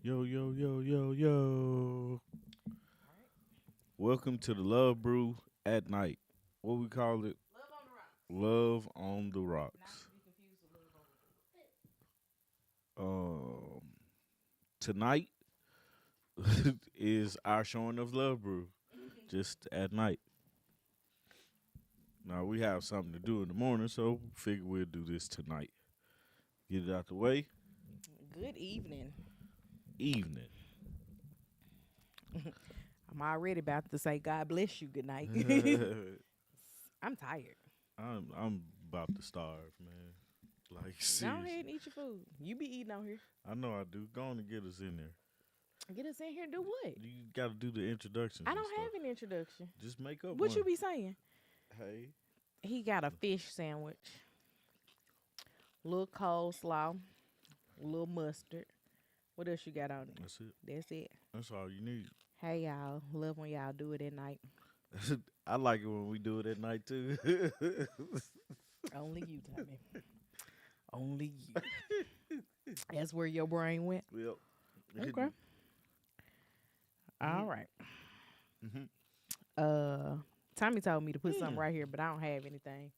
Yo, yo, yo, yo, yo. Welcome to the Love Brew at night. What we call it? Love on the Rocks. Um, Tonight is our showing of Love Brew, just at night. Now we have something to do in the morning, so figure we'll do this tonight. Get it out the way. Good evening. Evening. I'm already about to say God bless you. Good night. I'm I'm tired. I'm about to starve, man. Like Go ahead seriously. and eat your food. You be eating out here. I know I do. Go on and get us in there. Get us in here and do what? You got to do the introductions. I and don't stuff. have an introduction. Just make up What one. you be saying? Hey, He got a fish sandwich, little coleslaw, little mustard. What else you got on it? that's it. That's it. That's all you need. Hey y'all, love when y'all do it at night. I like it when we do it at night too. Only you, Tommy. Only you. That's where your brain went. Yep. Okay. All right. Mm-hmm. Tommy told me to put something right here, but I don't have anything.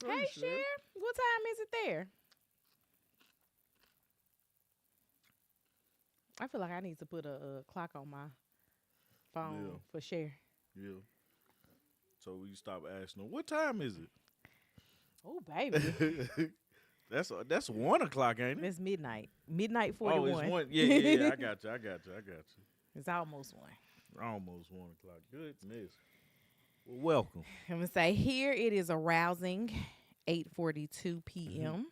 Hey, Cher, what time is it there? I feel like I need to put a clock on my phone Yeah. for Cher. Yeah. So we stop asking them, what time is Oh, baby. it? That's 1 o'clock, ain't it? It's midnight. Midnight Oh, 41. it's one. Yeah. I got you. It's almost 1. Almost 1 o'clock. Goodness. Well, welcome. I'm going to say here it is a rousing 8:42 p.m.,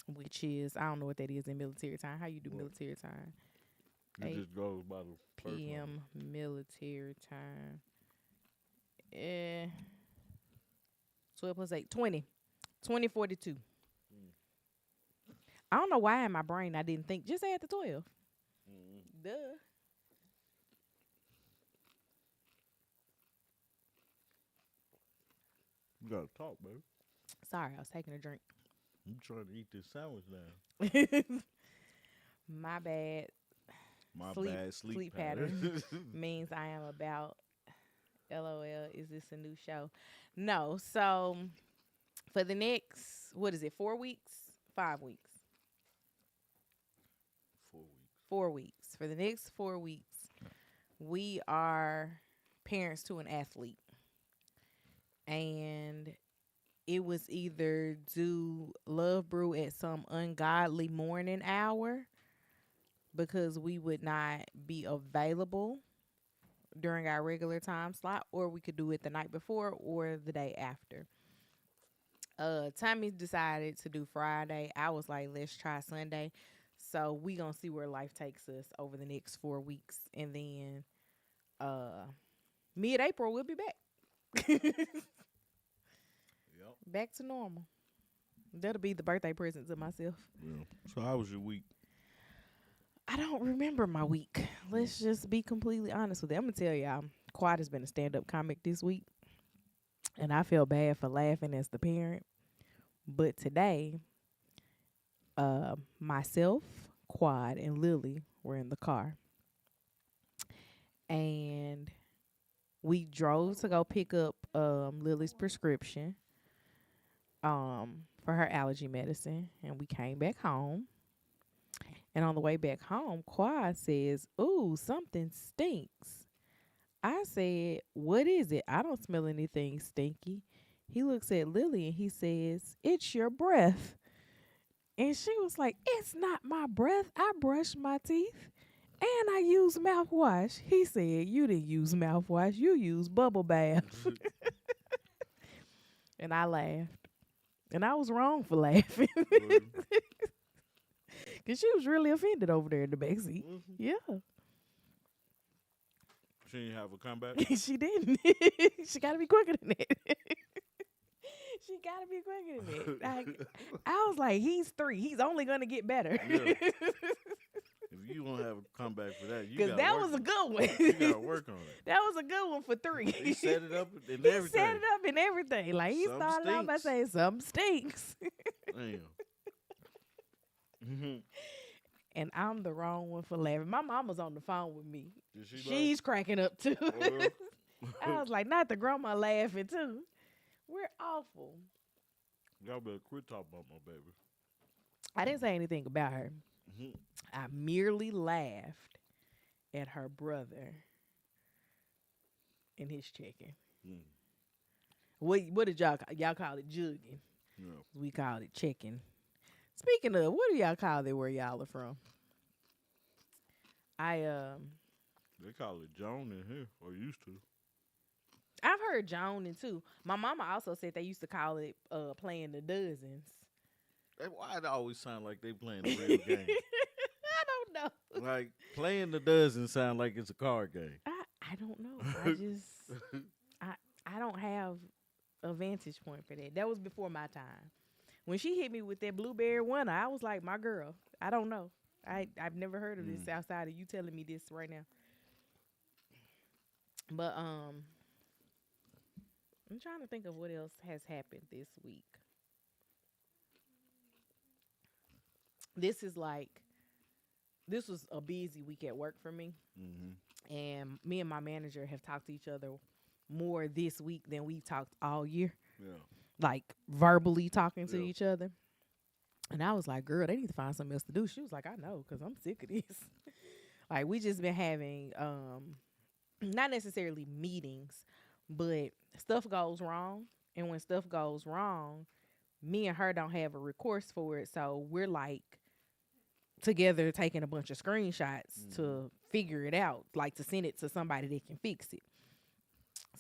which is, I don't know what that is in military time. How you do What? military time? It 8 just goes by the first p.m. military time. 12 plus 8, 20. 20:42. I don't know why in my brain I didn't think. Just add the 12. Duh. You gotta talk, baby. Sorry, I was taking a drink. I'm trying to eat this sandwich now. My bad. My Sleep- bad sleep, sleep pattern. Means I am about. LOL. Is this a new show? No. So for the next, what is it? 4 weeks? 5 weeks? 4 weeks. 4 weeks. For the next 4 weeks, we are parents to an athlete. And it was either do Love Brew at some ungodly morning hour because we would not be available during our regular time slot, or we could do it the night before or the day after. Tommy decided to do Friday. I was like, let's try Sunday. So we gonna see where life takes us over the next 4 weeks, and then mid-April we'll be back. Yep. Back to normal. That'll be the birthday present to myself. Yeah. So how was your week? I don't remember my week. Let's just be completely honest with you. I'm gonna tell y'all, Quad has been a stand-up comic this week, and I feel bad for laughing as the parent. But today, myself, Quad, and Lily were in the car, and we drove to go pick up Lily's prescription for her allergy medicine, and we came back home. And on the way back home, Quad says, "Ooh, something stinks." I said, "What is it? I don't smell anything stinky." He looks at Lily and he says, "It's your breath." And she was like, "It's not my breath. I brush my teeth and I use mouthwash." He said, "You didn't use mouthwash. You used bubble bath." And I laughed. And I was wrong for laughing. Because she was really offended over there in the back seat. Yeah. She didn't have a comeback? She didn't. She got to be quicker than that. She got to be quicker than that. Like, I was like, he's 3. He's only going to get better. Yeah. If you don't have a comeback for that, you Because gotta that work was a on it. good one. You gotta work on it. That was a good one for 3. He set it up and He everything. set it up and everything. Like, he Something started out by stinks. saying, something stinks. Damn. and I'm the wrong one for laughing. My mama's on the phone with me. Did she laugh? She's cracking up too. Oh, I yeah. was like, not the grandma laughing too. We're awful. Y'all better quit talking about my baby. I didn't say anything about her. Mhm. I merely laughed at her brother and his chicken. Mm. What did y'all call it? Jugging. Yeah. We called it chicken. Speaking of, what do y'all call it where y'all are from? I They call it Joan in here, or used to. I've heard Joning too. My mama also said they used to call it playing the dozens. Why it always sound like they playing a real game? I don't know. Like playing the doesn't sound like it's a card game. I don't know. I I don't have a vantage point for that. That was before my time. When she hit me with that blueberry one, I was like, my girl. I don't know. I've never heard of this Mm. outside of you telling me this right now. But I'm trying to think of what else has happened this week. This is like this was a busy week at work for me, Mm-hmm. and me and my manager have talked to each other more this week than we've talked all year, Yeah. like verbally talking to Yeah. each other. And I was like, girl, they need to find something else to do. She was like, I know, because I'm sick of this. Like, we just been having, not necessarily meetings, but stuff goes wrong. And when stuff goes wrong, me and her don't have a recourse for it. So we're like together taking a bunch of screenshots Mm-hmm. to figure it out, like to send it to somebody that can fix it.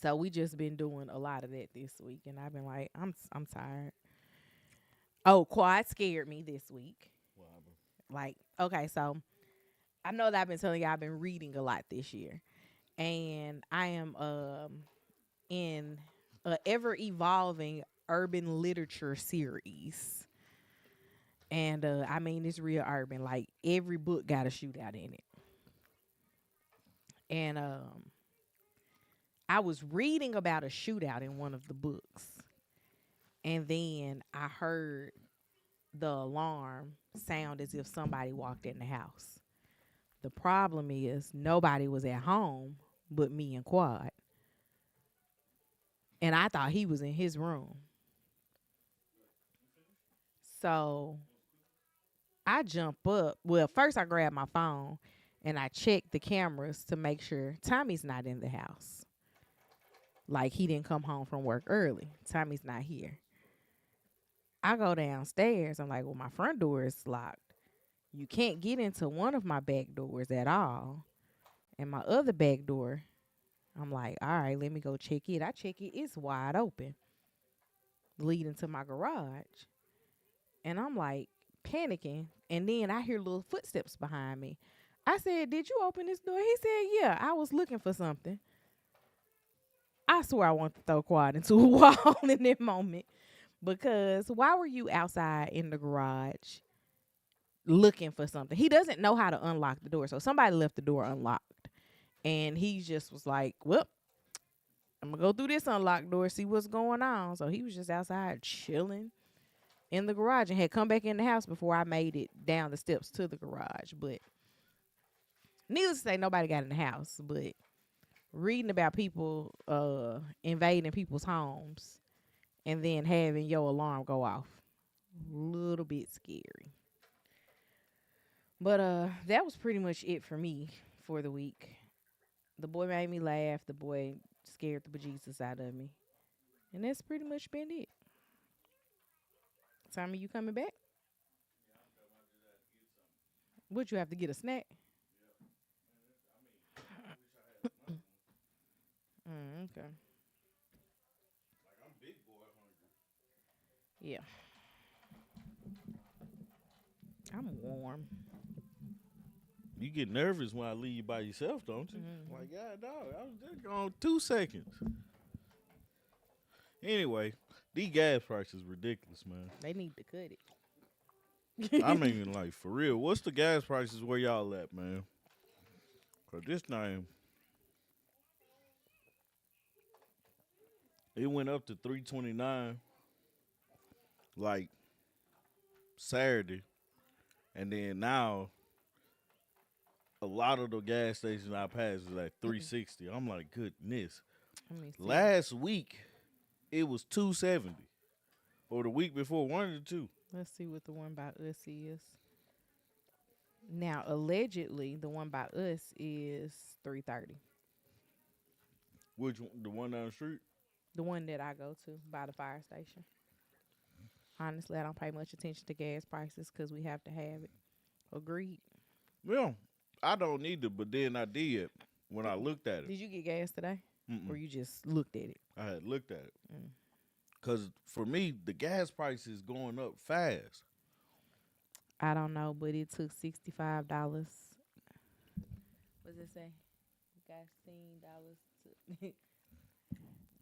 So we just been doing a lot of that this week. And I've been like, I'm tired. Oh, Quad scared me this week. What happened? Like, okay, so I know that I've been telling you I've been reading a lot this year, and I am in a ever evolving urban literature series, and I mean it's real urban. Like every book got a shootout in it, and I was reading about a shootout in one of the books, and then I heard the alarm sound as if somebody walked in the house. The problem is nobody was at home but me and Quad. And I thought he was in his room. So I jump up. Well, first I grab my phone and I check the cameras to make sure Tommy's not in the house. Like he didn't come home from work early. Tommy's not here. I go downstairs. I'm like, well, my front door is locked. You can't get into one of my back doors at all. And my other back door, I'm like, all right, let me go check it. I check it. It's wide open, leading to my garage. And I'm like panicking. And then I hear little footsteps behind me. I said, did you open this door? He said, yeah, I was looking for something. I swear I want to throw Quad into a wall in that moment. Because why were you outside in the garage looking for something? He doesn't know how to unlock the door. So somebody left the door unlocked. And he just was like, well, I'm going to go through this unlocked door, see what's going on. So he was just outside chilling in the garage and had come back in the house before I made it down the steps to the garage. But needless to say, nobody got in the house. But reading about people invading people's homes and then having your alarm go off, a little bit scary. But that was pretty much it for me for the week. The boy made me laugh. The boy scared the bejesus out of me. And that's pretty much been it. Tommy, you coming back? Would you have to get a snack? Okay. Yeah. I'm warm. You get nervous when I leave you by yourself, don't you? Like, God, dog, I was just gone 2 seconds. Anyway, these gas prices ridiculous, man. They need to cut I it. mean, like, for real. What's the gas prices where y'all at, man? Cause this name, it went up to 329 like Saturday, and then now a lot of the gas stations I pass is like 360. I'm like, goodness. Let me see. Last week it was 270, or the week before, one of the two. Let's see what the one by us is. Now, allegedly, the one by us is 330. Which one, the one down the street? The one that I go to by the fire station. Honestly, I don't pay much attention to gas prices because we have to have it. Agreed. Well, I don't need it, but then I did when I looked at it. Did you get gas today? Mm-mm. Or you just looked at it? I had looked at it. Mm. Because for me, the gas price is going up fast. I don't know, but it took $65. What does it say? $16 to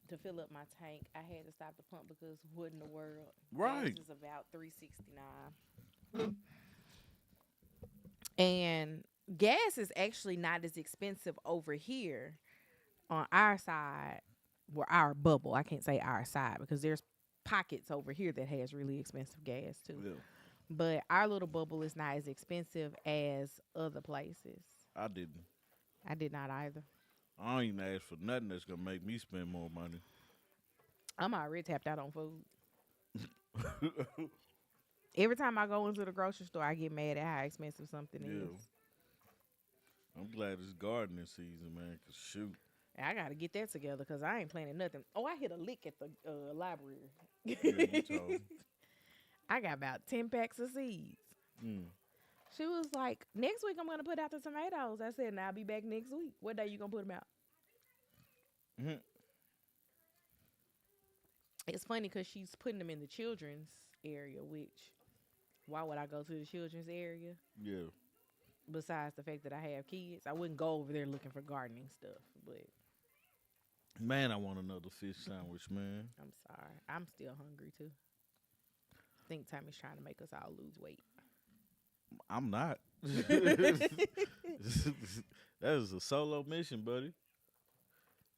to fill up my tank. I had to stop the pump because what in the world? Right. Gas is about $3.69. And gas is actually not as expensive over here on our side, or our bubble. I can't say our side because there's pockets over here that has really expensive gas too. Yeah. But our little bubble is not as expensive as other places. I didn't. I did not either. I don't even ask for nothing that's going to make me spend more money. I'm already tapped out on food. Every time I go into the grocery store, I get mad at how expensive something is. I'm glad it's gardening season, man, because shoot. And I got to get that together because I ain't planting nothing. Oh, I hit a lick at the library. Yeah, you told me. I got about 10 packs of seeds. Mm. She was like, next week I'm going to put out the tomatoes. I said, now I'll be back next week. What day you going to put them out? Mm-hmm. It's funny because she's putting them in the children's area, which, why would I go to the children's area? Yeah. Besides the fact that I have kids, I wouldn't go over there looking for gardening stuff. But Man, I want another fish sandwich, man. I'm sorry. I'm still hungry, too. I think Tommy's trying to make us all lose weight. I'm not. That is a solo mission, buddy.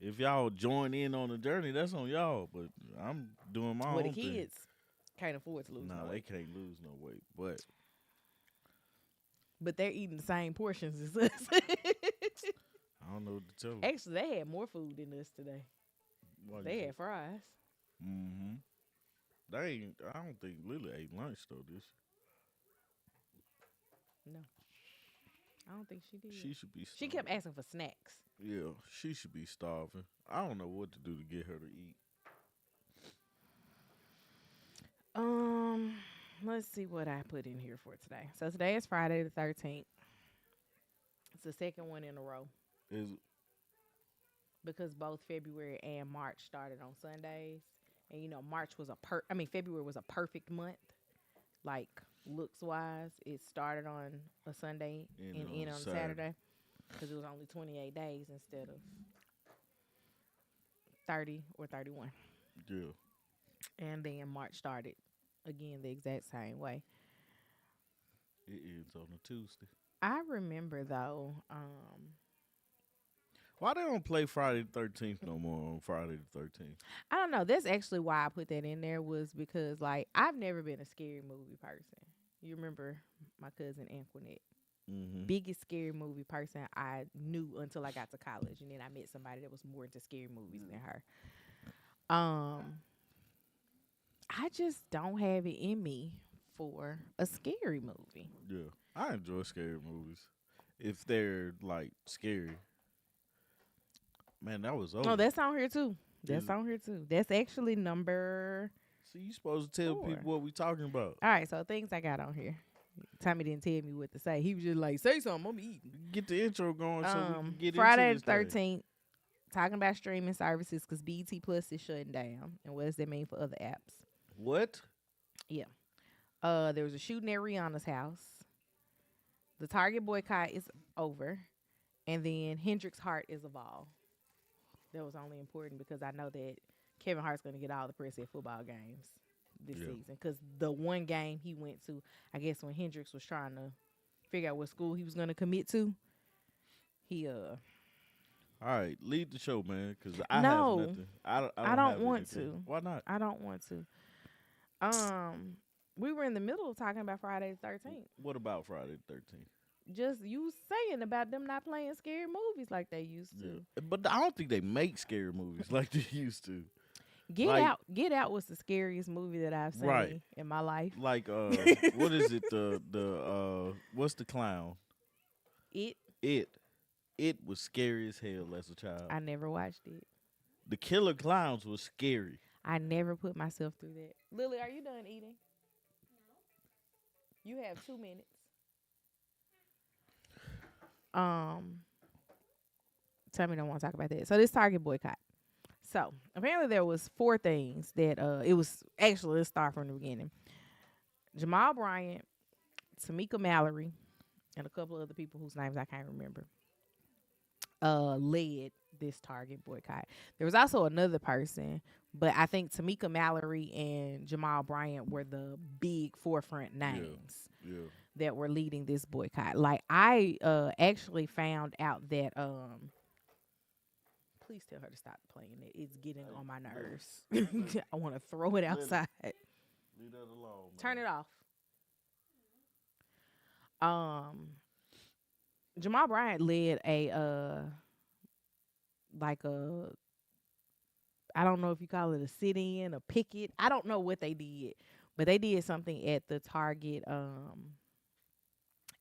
If y'all join in on the journey, that's on y'all. But I'm doing my Well, own the thing. kids can't afford to lose no No, they weight. can't lose no weight. But But they're eating the same portions as us. I don't know what to tell them. Actually, they had more food than us today. They had fries. Mm-hmm. They ain't. I don't think Lily ate lunch though. This No. I don't think she did. she should be. Starving. She kept asking for snacks. Yeah, she should be starving. I don't know what to do to get her to eat. Let's see what I put in here for today. So today is Friday the 13th. It's the second one in a row Is because both February and March started on Sundays. And you know, February was a perfect month. Like looks wise, it started on a Sunday and ended on Saturday because it was only 28 days instead of 30 or 31. yeah. And then March started again the exact same way. It ends on a Tuesday. I remember though, Why they don't play Friday the 13th no more on Friday the 13th? I don't know. That's actually why I put that in there was because like I've never been a scary movie person. You remember my cousin Antoinette. Mm-hmm. Biggest scary movie person I knew until I got to college, and then I met somebody that was more into scary movies than her. I just don't have it in me for a scary movie. Yeah, I enjoy scary movies if they're like scary. Man, that was over. Oh, that's on here too. Is it? On here too. That's actually number. See, you supposed to tell 4. people what we talking about. All right, so things I got on here. Tommy didn't tell me what to say. He was just like, "Say something, I'm eating." Get the intro going so we can get Friday into the this thing. 13th. Talking about streaming services because BET Plus is shutting down, and what does that mean for other apps? What? Yeah. There was a shooting at Rihanna's house. The Target boycott is over, and then Hendrix Hart is evolved. That was only important because I know that Kevin Hart's going to get all the press at football games this season. Because the one game he went to, I guess when Hendrix was trying to figure out what school he was going to commit to, he All right, lead the show, man, because I No. have nothing. I don't don't have want anything. to. Why not? I don't want to. We were in the middle of talking about Friday the 13th. What about Friday the 13th? just you saying about them not playing scary movies like they used Yeah, to. but I don't think they make scary movies like they used to. Get Like Out, Get Out was the scariest movie that I've right, seen in my life. like what is it? What's the clown? It, It it was scary as hell as a child. I never watched it. The killer clowns was scary. I never put myself through that. Lily, are you done eating? You have 2 minutes. Um, tell me don't want to talk about that. So this Target boycott. So apparently there was four things that it was actually, let's start from the beginning. Jamal Bryant, Tamika Mallory, and a couple of other people whose names I can't remember led this Target boycott. There was also another person, but I think Tamika Mallory and Jamal Bryant were the big forefront Yeah, names yeah. that were leading this boycott. Like I actually found out that please tell her to stop playing it. It's getting Hey, on my Lily, nerves. Lily, I want to throw it Lily, outside. leave that alone, Turn man. it off. Um, Jamal Bryant led a like a, I don't know if you call it a sit in, a picket. I don't know what they did, but they did something at the Target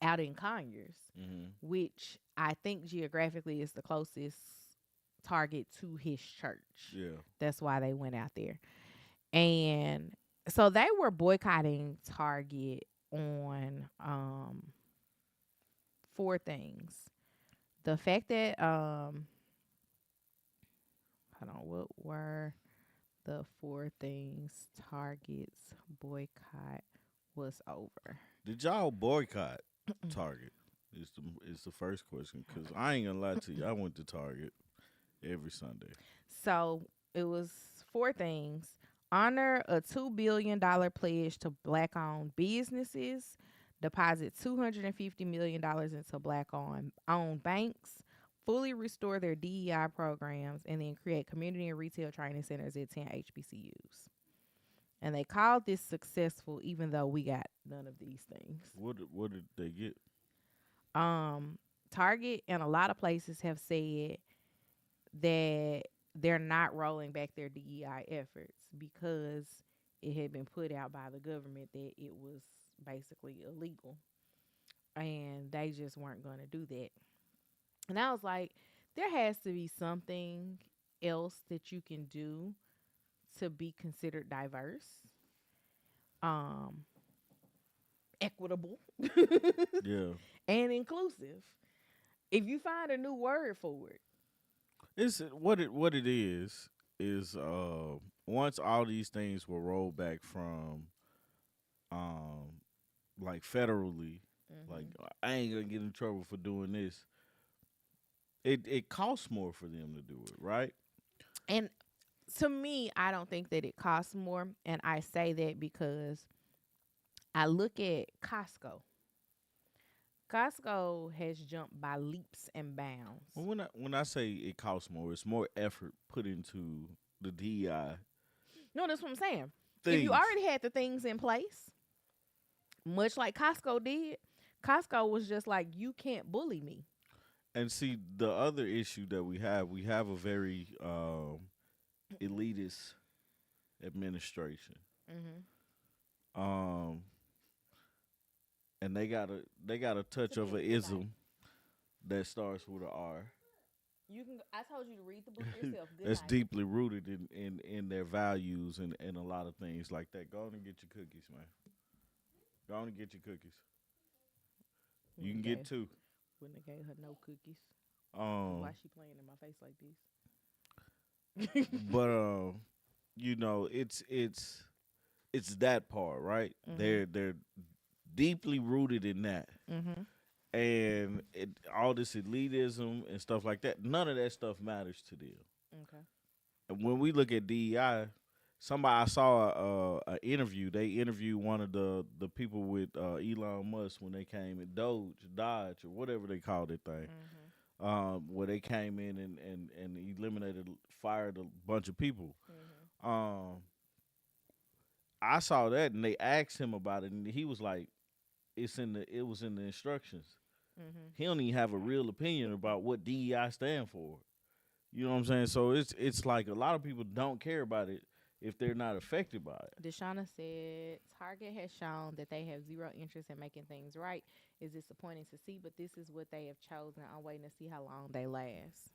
out in Conyers, Mm-hmm. which I think geographically is the closest Target to his church. Yeah. That's why they went out there. And so they were boycotting Target on four things. The fact that hold on, what were the four things Target's boycott was over? Did y'all boycott Target? Is the first question? Cause I ain't gonna lie to you, I went to Target every Sunday. So it was four things. Honor a $2 billion pledge to black owned businesses, deposit $250 million into black owned banks, fully restore their DEI programs, and then create community and retail training centers at 10 HBCUs. And they called this successful, even though we got none of these things. What did they get? Um, Target and a lot of places have said that they're not rolling back their DEI efforts because it had been put out by the government that it was basically illegal, and they just weren't going to do that. And I was like, there has to be something else that you can do to be considered diverse, um, equitable, Yeah. and inclusive. If you find a new word for it. It's what it is once all these things were rolled back from um like federally, like Mm-hmm. I ain't gonna get in trouble for doing this. It costs more for them to do it, right? And to me, I don't think that it costs more. And I say that because I look at Costco. Costco has jumped by leaps and bounds. Well, when I say it costs more, it's more effort put into the DEI No, that's what I'm saying. If you things. already had the things in place, much like Costco did, Costco was just like, you can't bully me. And see, the other issue that we have a very elitist administration. Mm-hmm. Um, and they got a touch of a Good night. ism that starts with a R. You can. I told you to read the book yourself. Good That's night. deeply rooted in their values and a lot of things like that. Go on and get your cookies, man. Go on and get your cookies. You can Wouldn't get gave, two. wouldn't have gave her no cookies. Why Um, she playing in my face like this? but it's that part, right? Mm-hmm. They're deeply rooted in that, Mm-hmm. and all this elitism and stuff like that. None of that stuff matters to them. Okay. And when we look at DEI, somebody I saw a interview. They interviewed one of the people with Elon Musk when they came in Dodge, or whatever they called it thing. Mm-hmm. Where they came in and eliminated, fired a bunch of people. Mm-hmm. Um, I saw that and they asked him about it, and he was like, it was in the instructions." Mhm. He don't even have a real opinion about what DEI stand for. You know what I'm saying? So it's like a lot of people don't care about it if they're not affected by it. Deshauna said Target has shown that they have zero interest in making things right. It's disappointing to see, but this is what they have chosen. I'm waiting to see how long they last.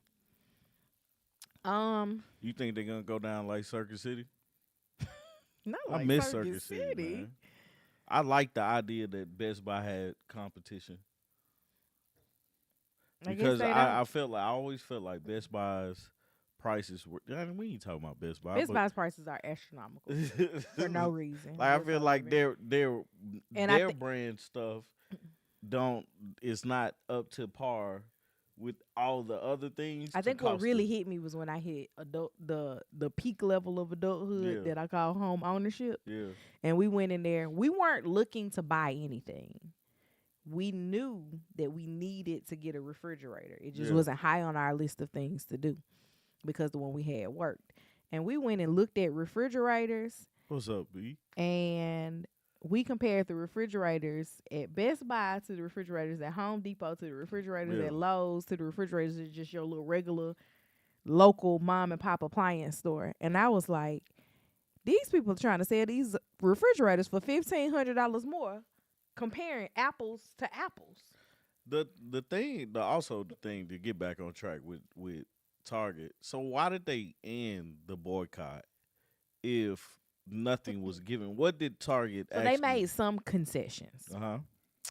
Um, You think they're gonna go down like Circuit City? Not I like miss Circuit Circuit City, City. man. I like the idea that Best Buy had competition I guess because they don't. I felt like I always felt like Best Buy's prices were. I mean, we ain't talking about Best Buy, Best but Buy's prices are astronomical for no reason like I feel like whatsoever. And I their think brand stuff don't is not up to par with all the other things I to think what cost really them. hit me was when I hit the peak level of adulthood Yeah, that I call home ownership, yeah, and we went in there. We weren't looking to buy anything. We knew that we needed to get a refrigerator. It just yeah. wasn't high on our list of things to do because the one we had worked. And we went and looked at refrigerators, What's up, B? and we compared the refrigerators at Best Buy to the refrigerators at Home Depot to the refrigerators Yeah, at Lowe's to the refrigerators at just your little regular local mom and pop appliance store. And I was like, these people are trying to sell these refrigerators for $1,500 more, comparing apples to apples. the thing, the thing to get back on track with Target. So why did they end the boycott if nothing was given? What did Target So they actually? made some concessions. Uh huh.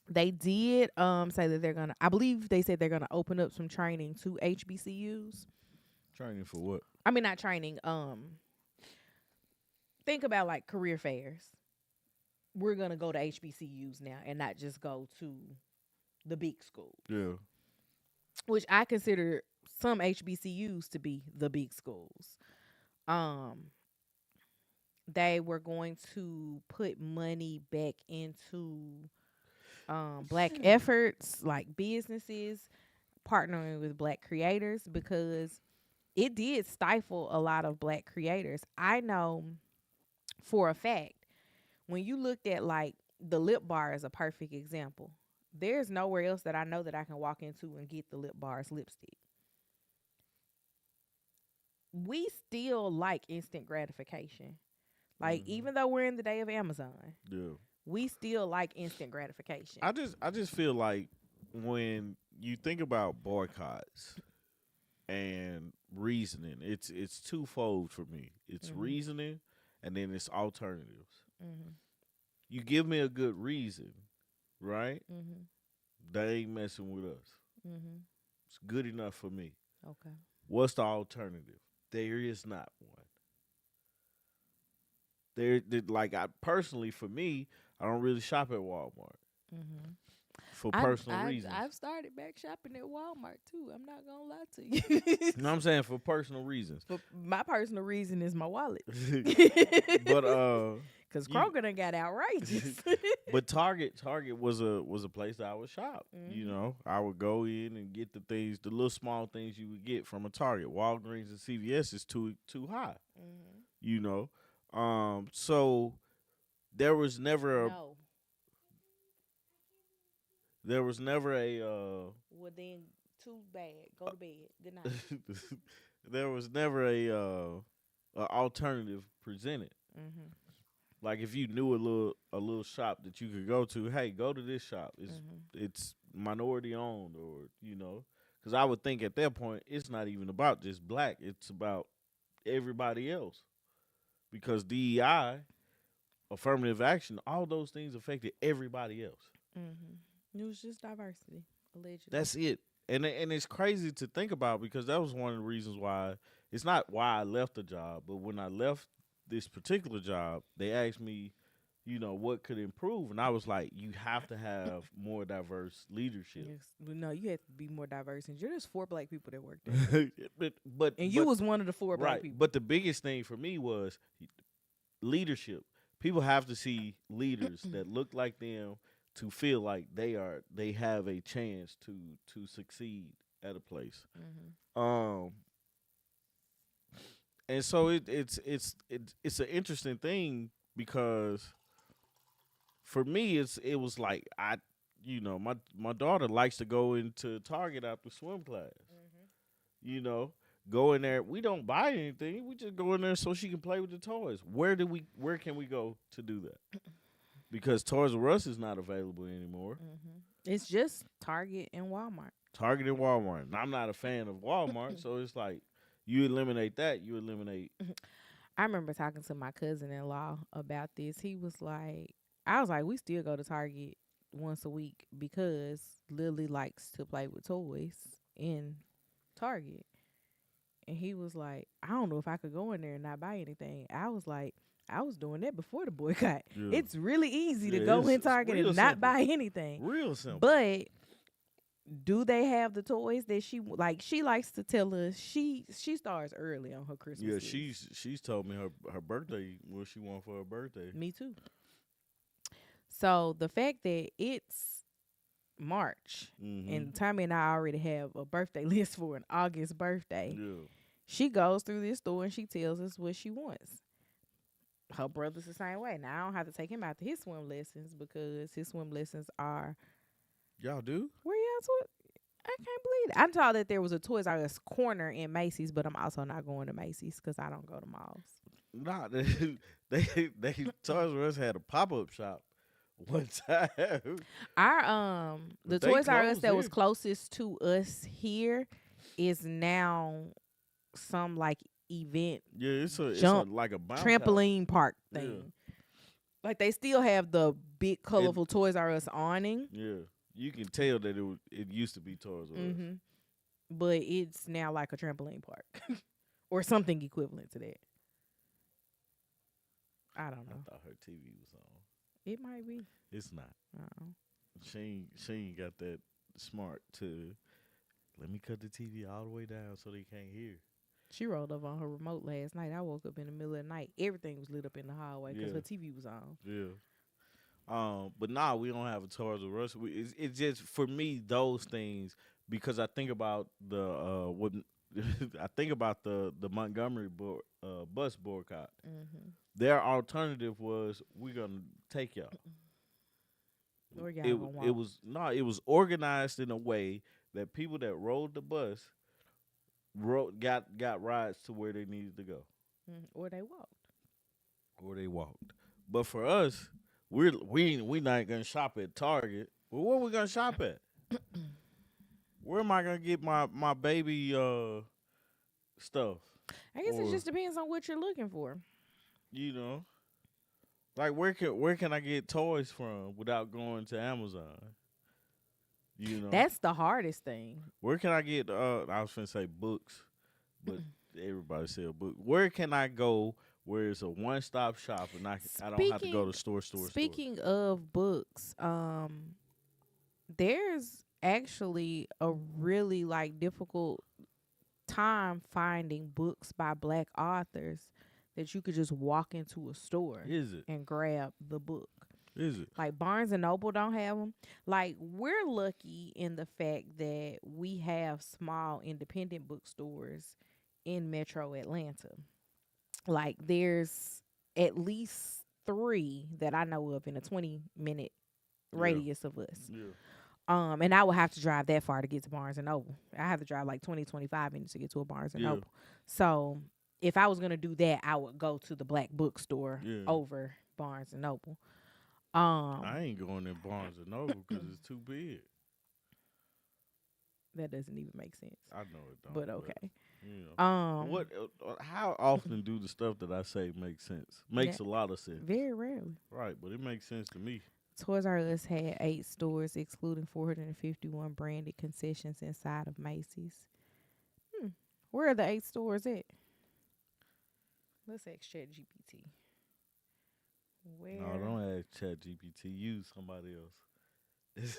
They did say that they're gonna, I believe they said they're gonna open up some training to HBCUs. Training for what? I mean, not training. Think about like career fairs. We're gonna go to HBCUs now and not just go to the big schools, Yeah. which I consider some HBCUs to be the big schools. Um, they were going to put money back into black efforts, like businesses partnering with black creators, because it did stifle a lot of black creators. I know for a fact when you looked at like the lip bar is a perfect example. There's nowhere else that I know that I can walk into and get the lip bar's lipstick. We still like instant gratification. Like Hmm. even though we're in the day of Amazon, Yeah. we still like instant gratification. I just feel like when you think about boycotts and reasoning, it's twofold for me. It's Mhm. reasoning and then it's alternatives. Mhm. You give me a good reason, right? Mhm. They ain't messing with us. Mhm. It's good enough for me. Okay. What's the alternative? There is not one. Like I personally, for me, I don't really shop at Walmart Mhm. for I've personal I've reasons. I've started back shopping at Walmart too. I'm not gonna lie to you. You know what I'm saying? For personal reasons. But my personal reason is my wallet. But Cause you Kroger done got outrageous. but Target was a place that I would shop. You Mhm. know, I would go in and get the things, the little small things you would get from a Target. Walgreens and CVS is too high. Mhm. You know, so there was never a No. there was never Well then, too bad. Go to bed. Good night. there was never a alternative presented. Mhm. Like if you knew a little shop that you could go to, hey, go to this shop. Mhm. It's minority owned, or because I would think at that point it's not even about just black. It's about everybody else because DEI, affirmative action, all those things affected everybody else. Mhm. It was just diversity, allegedly. That's it. And it's crazy to think about because that was one of the reasons why it's not why I left the job, but when I left this particular job, they asked me, what could improve, and I was like, you have to have more diverse leadership. Yes. But no, you had to be more diverse. And you're just four black people that worked there. And you But was one of the four black right, people. but the biggest thing for me was leadership. People have to see leaders that look like them to feel like they have a chance to succeed at a place. Mhm. Um, and so it's an interesting thing because for me it was like my daughter likes to go into Target after swim class. Mhm. You know, go in there. We don't buy anything. We just go in there so she can play with the toys. Where can we go to do that? Because Toys R Us is not available anymore. Mhm. It's just Target and Walmart. Target and Walmart. And I'm not a fan of Walmart, so it's like you eliminate that, you eliminate. I remember talking to my cousin-in-law about this. He was like, I was like, we still go to Target once a week because Lily likes to play with toys in Target. And he was like, I don't know if I could go in there and not buy anything. I was like, I was doing that before the boycott. Yeah, It's really easy to yeah, go in it's Target real and not simple. buy anything. Real simple. But do they have the toys that like? She likes to tell us she starts early on her Christmas Yeah, list. she's told me her birthday what she want for her birthday. Me too. So the fact that it's March Mm-hmm. and Tommy and I already have a birthday list for an August birthday, Yeah. she goes through this store and she tells us what she wants. Her brother's the same way. Now I don't have to take him out to his swim lessons because his swim lessons are Y'all do? where y'all to? I can't believe it. I'm told that there was a Toys R Us corner in Macy's, but I'm also not going to Macy's because I don't go to malls. Nah, they Toys R Us had a pop up shop one time. Our the But they Toys R Us closed that was here. closest to us here is now some like event Yeah, it's a jump like a bounce house. trampoline park Yeah. thing. Like they still have the big colorful Toys R Us awning. Yeah, you can tell that it used to be Toys R Us. Mm-hmm. But it's now like a trampoline park or something equivalent to that. I don't I know. thought her TV was on. It might be. It's not. Uh-uh. She ain't got that smart to let me cut the TV all the way down so they can't hear. She rolled up on her remote last night. I woke up in the middle of the night. Everything was lit up in the hallway because Yeah. her TV was on. Yeah. But nah, we don't have a Toys R Us. It's just for me those things because I think about the what I think about the Montgomery bus boycott. Mm-hmm. Their alternative was we're gonna take y'all. Or y'all It gonna walk. it was organized in a way that people that rode the bus got rides to where they needed to go Or they walked. or they walked. But for us, we not gonna shop at Target. Well, where we gonna shop at? Where am I gonna get my baby stuff? I guess it Or just depends on what you're looking for. you know, like where can I get toys from without going to Amazon? You know, That's the hardest thing. where can I get? I was finna say books, but everybody sell books. Where can I go where it's a one stop shop and I don't have to go to store. Speaking of books, there's actually a really like difficult time finding books by black authors that you could just walk into a store Is it? and grab the book. Is it? Like Barnes and Noble don't have them. Like we're lucky in the fact that we have small independent bookstores in Metro Atlanta. Like there's at least 3 that I know of in a 20-minute Yeah. radius of us. Yeah. And I would have to drive that far to get to Barnes and Noble. I have to drive like 25 minutes to get to a Barnes and Yeah. Noble. So if I was gonna do that, I would go to the black bookstore Yeah. over Barnes and Noble. I ain't going in Barnes and Noble because it's too big. That doesn't even make sense. I know it don't. But okay. You know. What? How often do the stuff that I say make sense? Makes a lot of sense. Very rarely. Right, but it makes sense to me. Toys R Us had 8 stores, excluding 451 branded concessions inside of Macy's. Where are the 8 stores at? Let's ask ChatGPT. Where? No, don't ask ChatGPT. Use somebody else.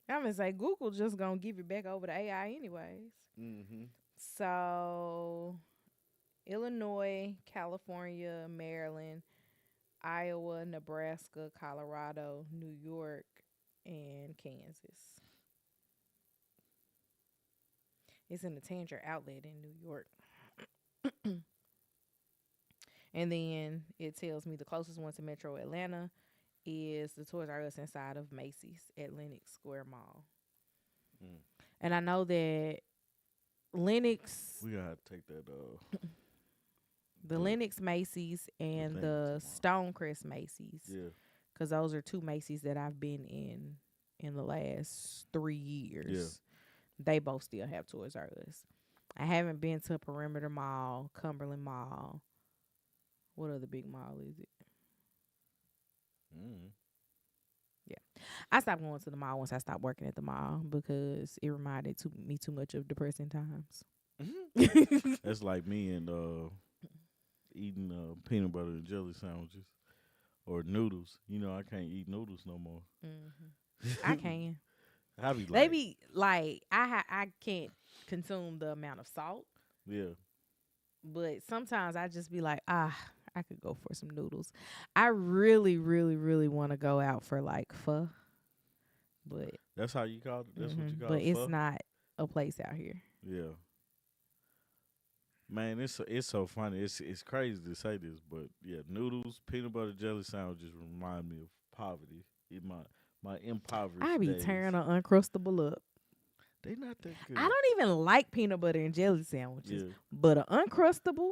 I'm gonna say Google just gonna give it back over to AI anyways. Mm-hmm. So, Illinois, California, Maryland, Iowa, Nebraska, Colorado, New York, and Kansas. It's in the Tanger outlet in New York. And then it tells me the closest one to Metro Atlanta is the Toys R Us inside of Macy's at Lenox Square Mall. Mm. And I know that Lenox, We gotta take that the Lenox Macy's and thing the tomorrow. Stonecrest Macy's, Yeah. because those are two Macy's that I've been in the last 3 years. Yeah. They both still have Toys R Us. I haven't been to Perimeter Mall, Cumberland Mall. What other big mall is it? Mm. I stopped going to the mall once I stopped working at the mall because it reminded me too much of depressing times. That's like me and eating peanut butter and jelly sandwiches or noodles. You know, I can't eat noodles no more. I can. I be They like, be like I can't consume the amount of salt, yeah. but sometimes I just be like, I could go for some noodles. I really, really, really want to go out for like pho, but That's how you call it. That's what you call but it, it's pho? not a place out here. Yeah. Man, it's so funny. It's crazy to say this, but yeah, noodles, peanut butter jelly sandwiches remind me of poverty in my I impoverished be days. tearing an Uncrustable up. They not that good. I don't even like peanut butter and jelly sandwiches, Yeah, but an Uncrustable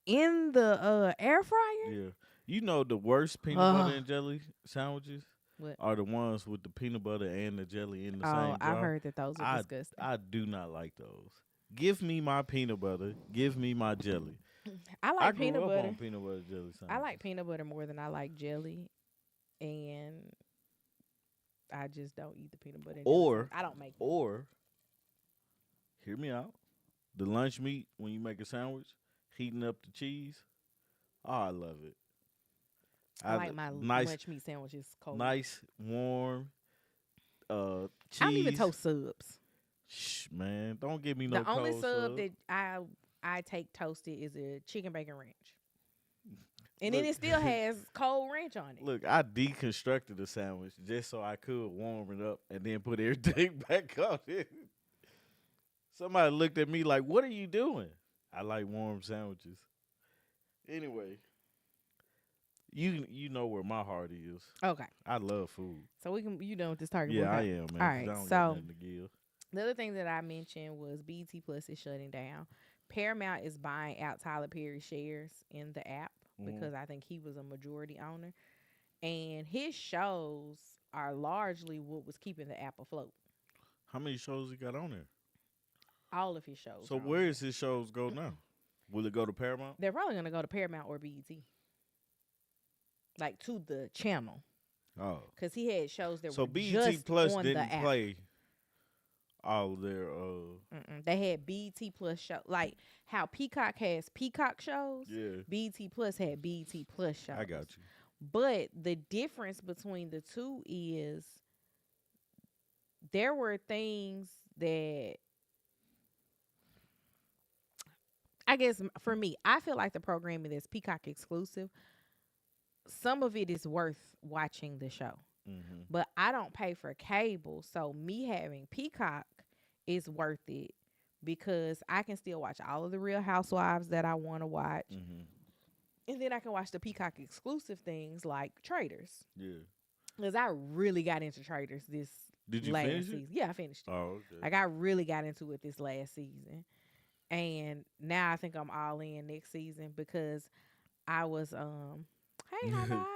in the air fryer. yeah. You know the worst peanut butter and jelly sandwiches What? are the ones with the peanut butter and the jelly in the Oh, same I've jar. heard that those are I disgusting. I do not like those. Give me my peanut butter. Give me my jelly. I like I peanut grew up butter. on peanut butter jelly sandwiches. I like peanut butter more than I like jelly, and I just don't eat the peanut butter. And jelly Or sandwich. I don't make them. or hear me out. The lunch meat when you make a sandwich, heating up the cheese. Oh, I love it. I like my nice, lunch meat sandwiches cold. nice, warm cheese. I don't even toast subs. Shh, man, don't give me no The only cold sub that I take toasted is a chicken bacon ranch, and then Look. it still has cold ranch on it. Look, I deconstructed the sandwich just so I could warm it up and then put everything back on it. Somebody looked at me like, "What are you doing?" I like warm sandwiches. Anyway, you know where my heart is. Okay, I love food. so we can with this target. Yeah, board. I am, man. 'Cause All right, I don't got so nothing to give. the other thing that I mentioned was BT Plus is shutting down. Paramount is buying out Tyler Perry shares in the app because I think he was a majority owner, and his shows are largely what was keeping the app afloat. How many shows he got on there? All of his shows. So are on where there. is his shows go now? Will it go to Paramount? They're probably gonna go to Paramount or BET, like to the channel, Oh, because he had shows that so were BET just Plus on didn't the app. play all of their They had BET Plus show, like how Peacock has Peacock shows. yeah. BET Plus had BET Plus shows. I got you. But the difference between the two is there were things that I guess for me, I feel like the programming that's Peacock exclusive, some of it is worth watching the show. Mm-hmm. But I don't pay for cable, so me having Peacock is worth it because I can still watch all of the Real Housewives that I want to watch. Mm-hmm. And then I can watch the Peacock exclusive things like Traders. Yeah. Because I really got into Traders this Did you last finish season. it? Yeah, I finished it. Oh, okay. Like I really got into it this last season. And now I think I'm all in next season because I was hey Hot.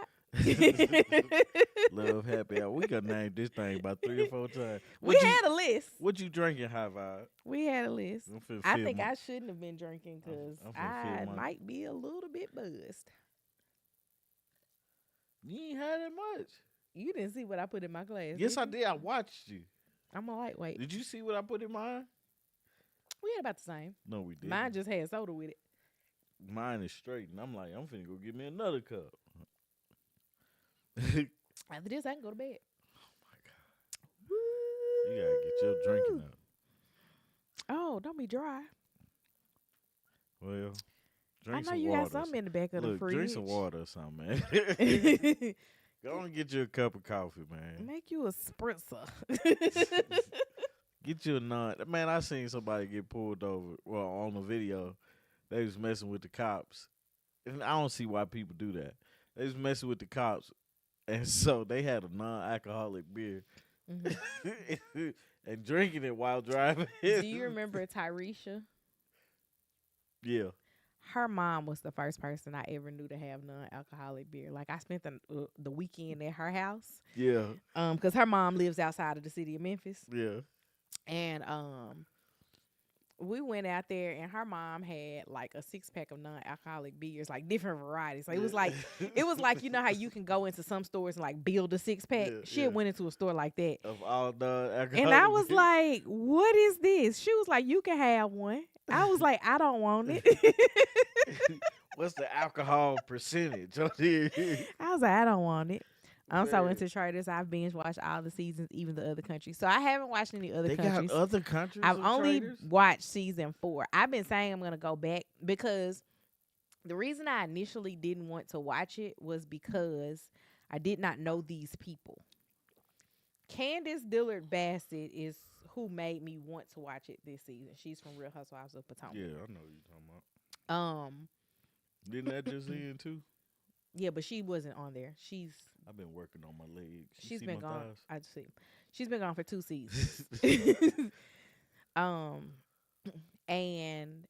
Love happy hour. We gonna name this thing about 3 or 4 times. We had a list. What you drinking, High Vibe? We had a list. I'm finna I feel think my- I shouldn't have been drinking because I'm finna I feel my- might be a little bit buzzed. You ain't had that much. You didn't see what I put in my glass. Yes, I you? did. I watched you. I'm a lightweight. Did you see what I put in mine? We had about the same. No, we didn't. Mine just had soda with it. Mine is straight, and I'm like, I'm finna go get me another cup. After this, I can go to bed. You gotta get your drinking up. Oh, don't be dry. Well, I drink know some you water. got something in the back of the Look, fridge. drink some water or something, man. Go and get you a cup of coffee, man. Make you a spritzer. Get you a non. Man, I seen somebody get pulled over. Well, on the video, they was messing with the cops, And I don't see why people do that. They just messing with the cops, and so they had a non-alcoholic beer Hmm. and drinking it while driving. Do you remember Tyresha? Yeah, Her mom was the first person I ever knew to have non-alcoholic beer. Like I spent the weekend at her house, yeah, because her mom lives outside of the city of Memphis, yeah. and we went out there and her mom had like a 6 pack of non-alcoholic beers, like different varieties. So it was like Yeah. you know how you can go into some stores and like build a 6 pack. Yeah, She yeah. had went into a store like that. Of all And I non-alcoholic was beer. like, "What is this?" She was like, "You can have one." I was like, "I don't want it." What's the alcohol percentage on here? I was like, "I don't want it." I'm so Man, into traders. I've binge watched all the seasons, even the other countries. So I haven't watched any other they got countries. other countries I've of only traders. watched season 4. I've been saying I'm gonna go back because the reason I initially didn't want to watch it was because I did not know these people. Candace Dillard Bassett is who made me want to watch it this season. She's from Real Housewives of Yeah, Potomac. I know what you're talking about. Um, Didn't that just end too? yeah, but she wasn't on there. I've been working on my legs. You She's see been my gone. thighs? I see. She's been gone for 2 seasons. um, and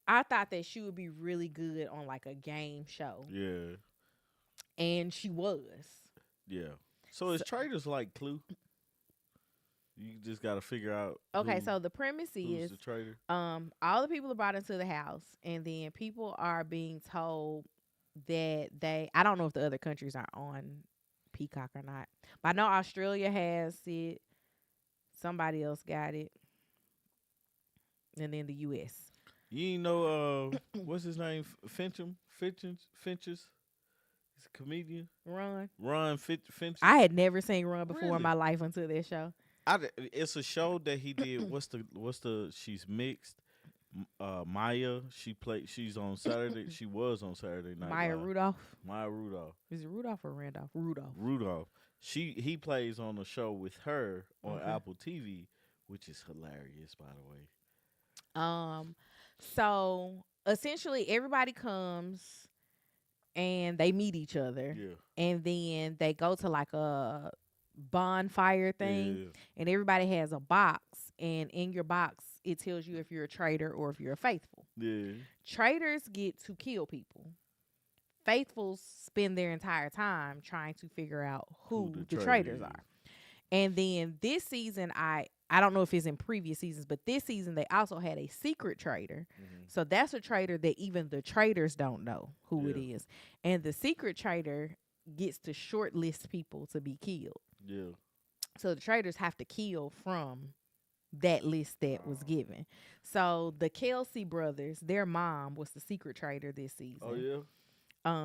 I thought that she would be really good on like a game show, Yeah, and she was. yeah. So So, it's traders like Clue. You just got to figure out okay, so the premise who's is the trader. all the people are brought into the house, and then people are being told that I don't know if the other countries are on Peacock or not, but I know Australia has it. Somebody else got it, and then the U.S. You ain't know what's his name? Finches. He's a comedian. Run. Ron Finches. I had never seen Run before in Really? my life until this show. It's a show that he did. What's the? She's mixed. Maya. She's on Saturday. She was on Saturday Night Maya Live. Rudolph. Maya Rudolph. Is it Rudolph or Randolph? Rudolph. Rudolph. He plays on a show with her on Okay. Apple TV, which is hilarious, by the way. Um, so essentially everybody comes and they meet each other, Yeah. and then they go to like a bonfire thing, Yeah. and everybody has a box, and in your box it tells you if you're a traitor or if you're a faithful. Yeah. Traitors get to kill people. Faithfuls spend their entire time trying to figure out who the traitor traitors is. are. And then this season, I don't know if it's in previous seasons, but this season they also had a secret traitor. Mhm. So that's a traitor that even the traitors don't know who it Yeah. is. And the secret traitor gets to shortlist people to be killed. Yeah. So the traitors have to kill from that list that was given. So the Kelsey brothers, their mom was the secret traitor this season. Oh yeah.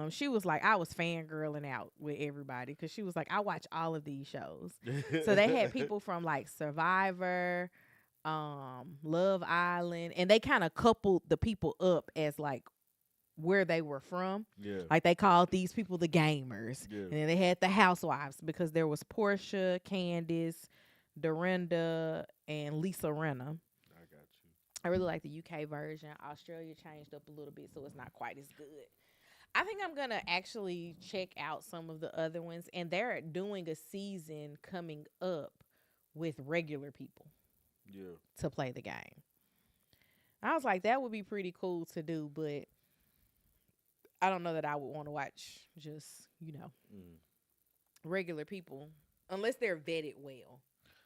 She was like, I was fangirling out with everybody because she was like, I watch all of these shows. So they had people from like Survivor, Love Island, and they kind of coupled the people up as like where they were from. Yeah. Like they called these people the gamers. Yeah. And then they had the housewives because there was Portia, Candace, Dorinda, and Lisa Renna. I got you. I really like the UK version. Australia changed up a little bit, so it's not quite as good. I think I'm gonna actually check out some of the other ones, and they're doing a season coming up with regular people Yeah. to play the game. I was like, that would be pretty cool to do, but I don't know that I would want to watch just, Mm. regular people unless they're vetted well.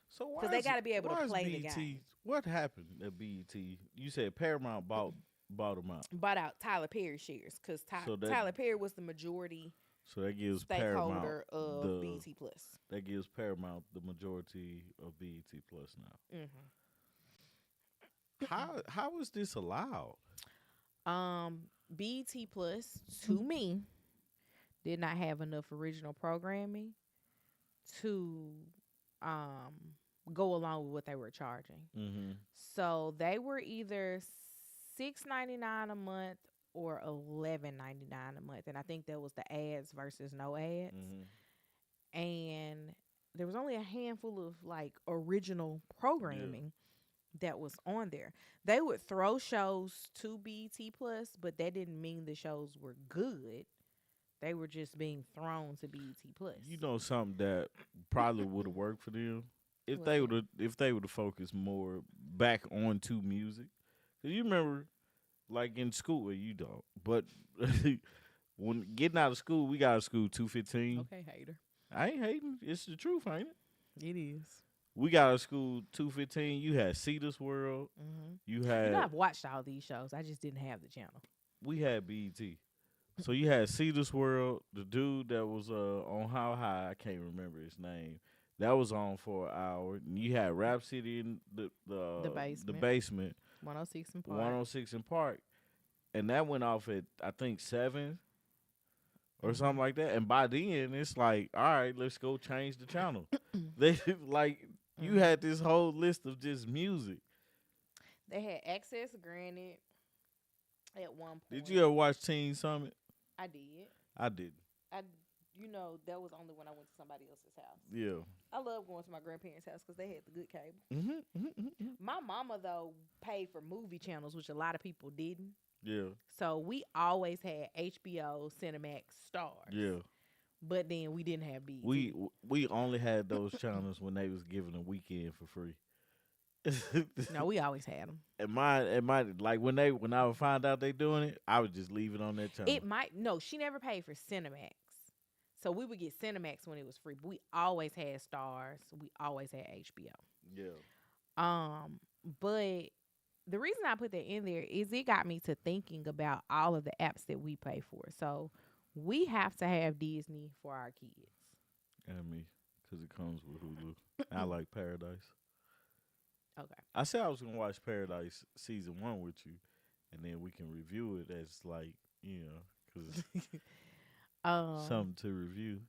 So why? Because they is got it- to be able why to is play the BET game. What happened at BET? You said Paramount bought them out. Bought out Tyler Perry shares because So that- Tyler Perry was the majority So that gives Paramount stakeholder of the BT Plus. that gives Paramount the majority of BET Plus now. How is this allowed? BT Plus to me did not have enough original programming to go along with what they were charging. Mm-hmm. So they were either $6.99 a month or $11.99 a month, and I think that was the ads versus no ads. Mm-hmm. And there was only a handful of like original programming. that was on there. They would throw shows to BET Plus, but that didn't mean the shows were good. They were just being thrown to BET Plus. You know something that probably would have worked for them What's that? if they would have focused more back onto music. 'Cause you remember, like in school, well, you don't, but when getting out of school, we got out of school 2:15. Okay, hater. I ain't hating. It's the truth, ain't it? It is. We got out of school 2:15. You had Cetus World. Mm-hmm. You You know, had I've watched all these shows. I just didn't have the channel. we had BET. So you had Cetus World, the dude that was on How High, I can't remember his name. That was on for an hour. And you had Rap City in The the basement. basement, 106 and Park. 106 in Park, and that went off at I think 7 or Mm-hmm. something like that. And by then it's like, all right, let's go change the channel. They like you Mhm. had this whole list of just music. They had access granted at one point. Did you ever watch Teen Summit? I did. I didn't. I, that was only when I went to somebody else's house. Yeah. I love going to my grandparents' house because they had the good cable. Mm-hmm. My mama though paid for movie channels, which a lot of people didn't. Yeah. So we always had HBO, Cinemax, Stars. Yeah. But then we didn't have BET. We only had those channels when they was giving a weekend for free. No, we always had them. Like when I would find out they doing it, I would just leave it on that channel. It might no, she never paid for Cinemax. So we would get Cinemax when it was free. But we always had Stars. We always had HBO. Yeah. But the reason I put that in there is it got me to thinking about all of the apps that we pay for. So we have to have Disney for our kids. And me, because it comes with Hulu. I like Paradise. Okay. I said I was gonna watch Paradise season 1 with you, and then we can review it as like because something to review.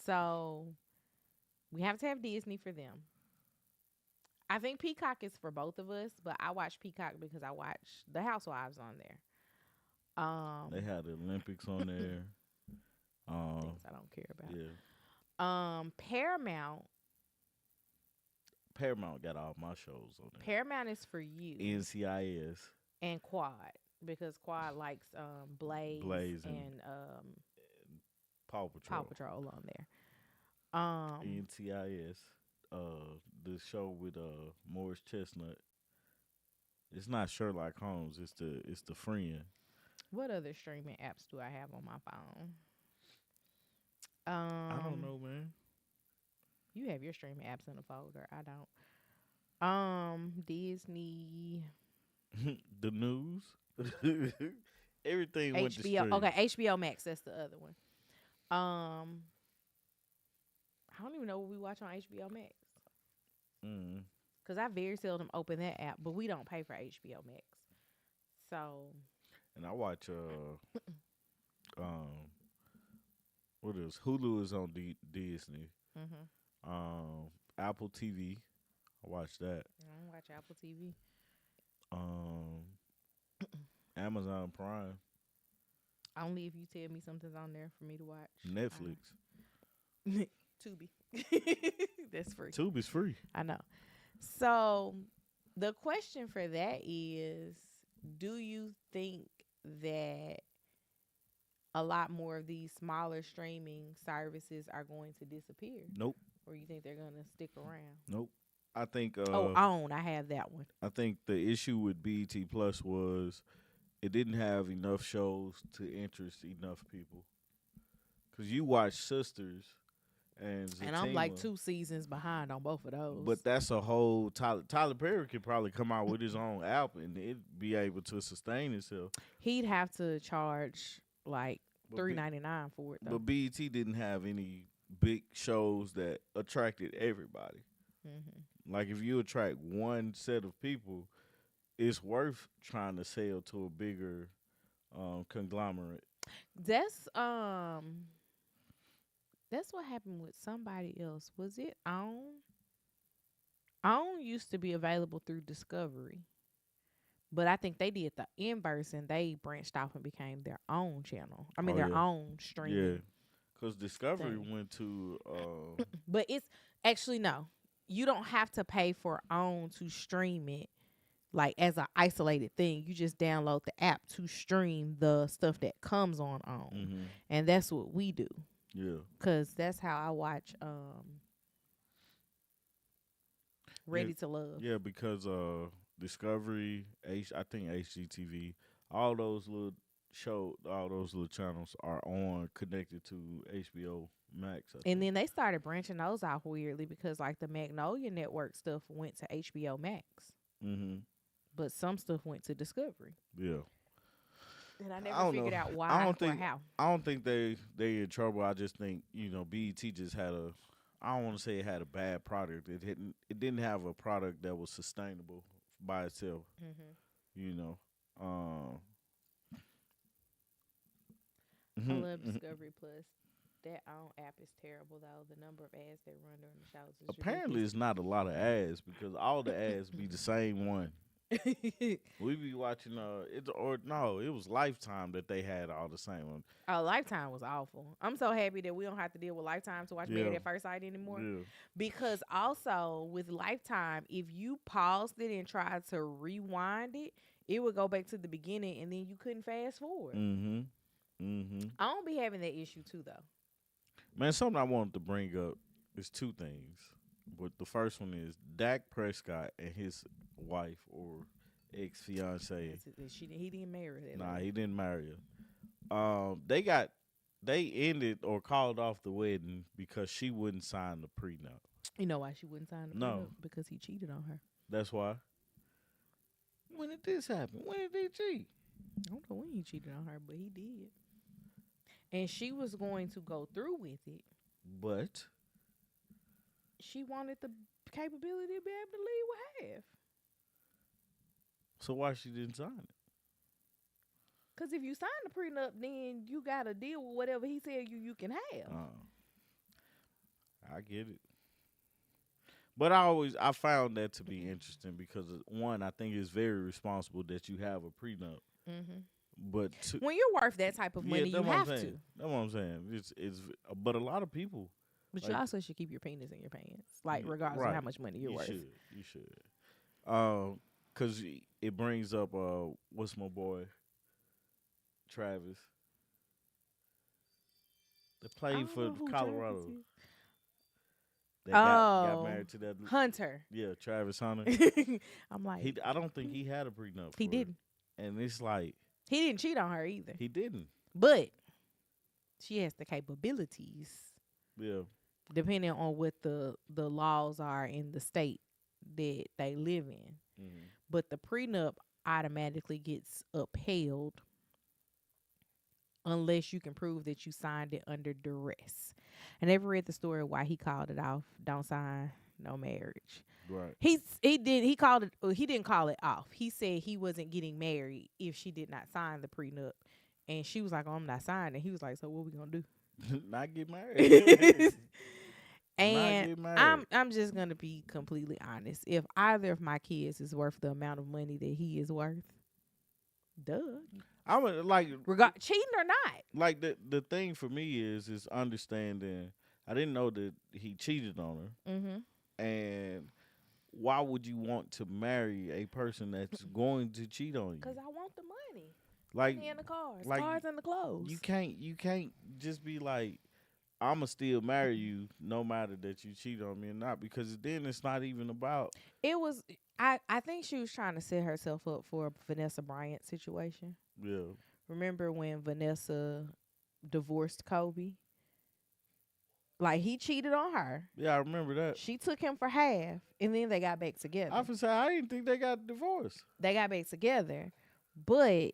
So we have to have Disney for them. I think Peacock is for both of us, but I watch Peacock because I watch The Housewives on there. They had the Olympics on there. Things I don't care about. Yeah. Paramount got all my shows on there. Paramount is for you. NCIS. And Quad because Quad likes Blaze and and Paw Patrol. Paw Patrol on there. NCIS. The show with Morris Chestnut. It's not Sherlock Holmes. It's the friend. What other streaming apps do I have on my phone? I don't know, man. You have your streaming apps in a folder. I don't. Disney, The news. Everything went to HBO. stream. Okay, HBO Max. That's the other one. I don't even know what we watch on HBO Max Mm. because I very seldom open that app, but we don't pay for HBO Max. So And I watch what is Hulu is on Disney. Apple TV. I watch that. I don't watch Apple TV. Um, Amazon Prime, Only if you tell me something's on there for me to watch. Netflix. Tubi. That's free. Tubi's free. I know. So the question for that is, do you think that a lot more of these smaller streaming services are going to disappear? Nope. Or you think they're going to stick around? Nope. I think OWN. I have that one. I think the issue with BET Plus was it didn't have enough shows to interest enough people. Cause you watch Sisters and Zatima, And I'm like 2 seasons behind on both of those. but that's a whole Tyler Perry could probably come out with his own album and it'd be able to sustain itself. he'd have to charge like But $3.99 for it though. But BET didn't have any big shows that attracted everybody. Like if you attract one set of people, it's worth trying to sell to a bigger conglomerate. That's what happened with somebody else. Was it OWN? OWN used to be available through Discovery. But I think they did the inverse and they branched off and became their own channel. I mean, Oh, their yeah. own streaming. Yeah, because Discovery thing. went to But it's actually no. you don't have to pay for OWN to stream it like as an isolated thing. You just download the app to stream the stuff that comes on OWN. Mm-hmm. And that's what we do. Yeah. Cause that's how I watch Yeah. Ready to Love. Yeah, because Discovery, I think HGTV, all those little all those little channels are on connected to HBO Max. I And think. then they started branching those out weirdly because like the Magnolia Network stuff went to HBO Max, Mm-hmm. but some stuff went to Discovery. Yeah. And I I never don't figured know. out I why don't or think how. I don't think they in trouble. I just think BET just had a. I don't want to say it had a bad product. It didn't have a product that was sustainable by itself. Mm-hmm. You know. Um. I mhm, love mhm. Discovery Plus. That OWN app is terrible though. The number of ads they run during the shows is Apparently, ridiculous. it's not a lot of ads because all the ads be the same one. We be watching it was Lifetime that they had all the same one. Oh, Lifetime was awful. I'm so happy that we don't have to deal with Lifetime to watch Yeah. Married at First Sight anymore. Yeah. Because also with Lifetime, if you paused it and tried to rewind it, it would go back to the beginning and then you couldn't fast forward. Mm-hmm. Mm-hmm. I don't be having that issue too though. Man, something I wanted to bring up is two things. But the first one is Dak Prescott and his wife or ex fiance. He didn't marry that. Nah, lady. he didn't marry her. They ended or called off the wedding because she wouldn't sign the prenup. You know why she wouldn't sign the No. prenup? Because he cheated on her. That's why. When did this happen? When did they cheat? I don't know when he cheated on her, but he did. And she was going to go through with it. But She wanted the capability to be able to leave with half. so why she didn't sign it? Because if you sign the prenup, then you got to deal with whatever he tell you can have. I get it. But I found that to be interesting because one, I think it's very responsible that you have a prenup. Mm-hmm. But two, When you're worth that type of money, you that's what I'm have saying. to. That's what I'm saying. But a lot of people, But like- you also should keep your penis in your pants, like Yeah, regardless right. of how much money you're worth. You should. Cause it brings up what's my boy, Travis. They I played don't for know who Colorado. Travis is. That got Oh. married to that. Hunter. Yeah, Travis Hunter. I'm like, I don't think he had a prenup. he for her. didn't. And it's like He didn't cheat on her either. he didn't. But she has the capabilities, Yeah. depending on what the laws are in the state that they live in. Mm-hmm. But the prenup automatically gets upheld unless you can prove that you signed it under duress. I never read the story why he called it off. Don't sign, no marriage. Right. He didn't call it off. He said he wasn't getting married if she did not sign the prenup. And she was like, "Oh, I'm not signing." He was like, "So what we gonna do?" Not get married. And get married. I'm just gonna be completely honest. If either of my kids is worth the amount of money that he is worth, duh. I'm like Cheating or not. like the thing for me is understanding. I didn't know that he cheated on her, Mm-hmm. and why would you want to marry a person that's going to cheat on you? Because I want the money. Like Money and the cars. like, Cars and the clothes. you can't just be like, I'ma still marry you no matter that you cheat on me or not, because then it's not even about. It was I think she was trying to set herself up for a Vanessa Bryant situation. Yeah. Remember when Vanessa divorced Kobe? Like he cheated on her. Yeah, I remember that. She took him for half and then they got back together. I was saying I didn't think they got divorced. They got back together. But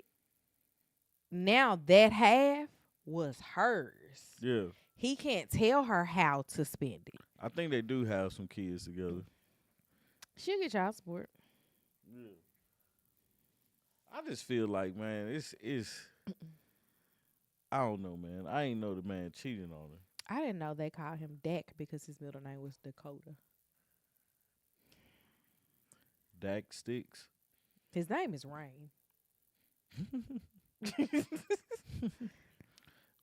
now that half was hers. Yeah. He can't tell her how to spend it. I think they do have some kids together. She'll get child support. Yeah. I just feel like, man, it's I don't know, man. I ain't know the man cheating on her. I didn't know they called him Dak because his middle name was Dakota. Dak Sticks. His name is Rain.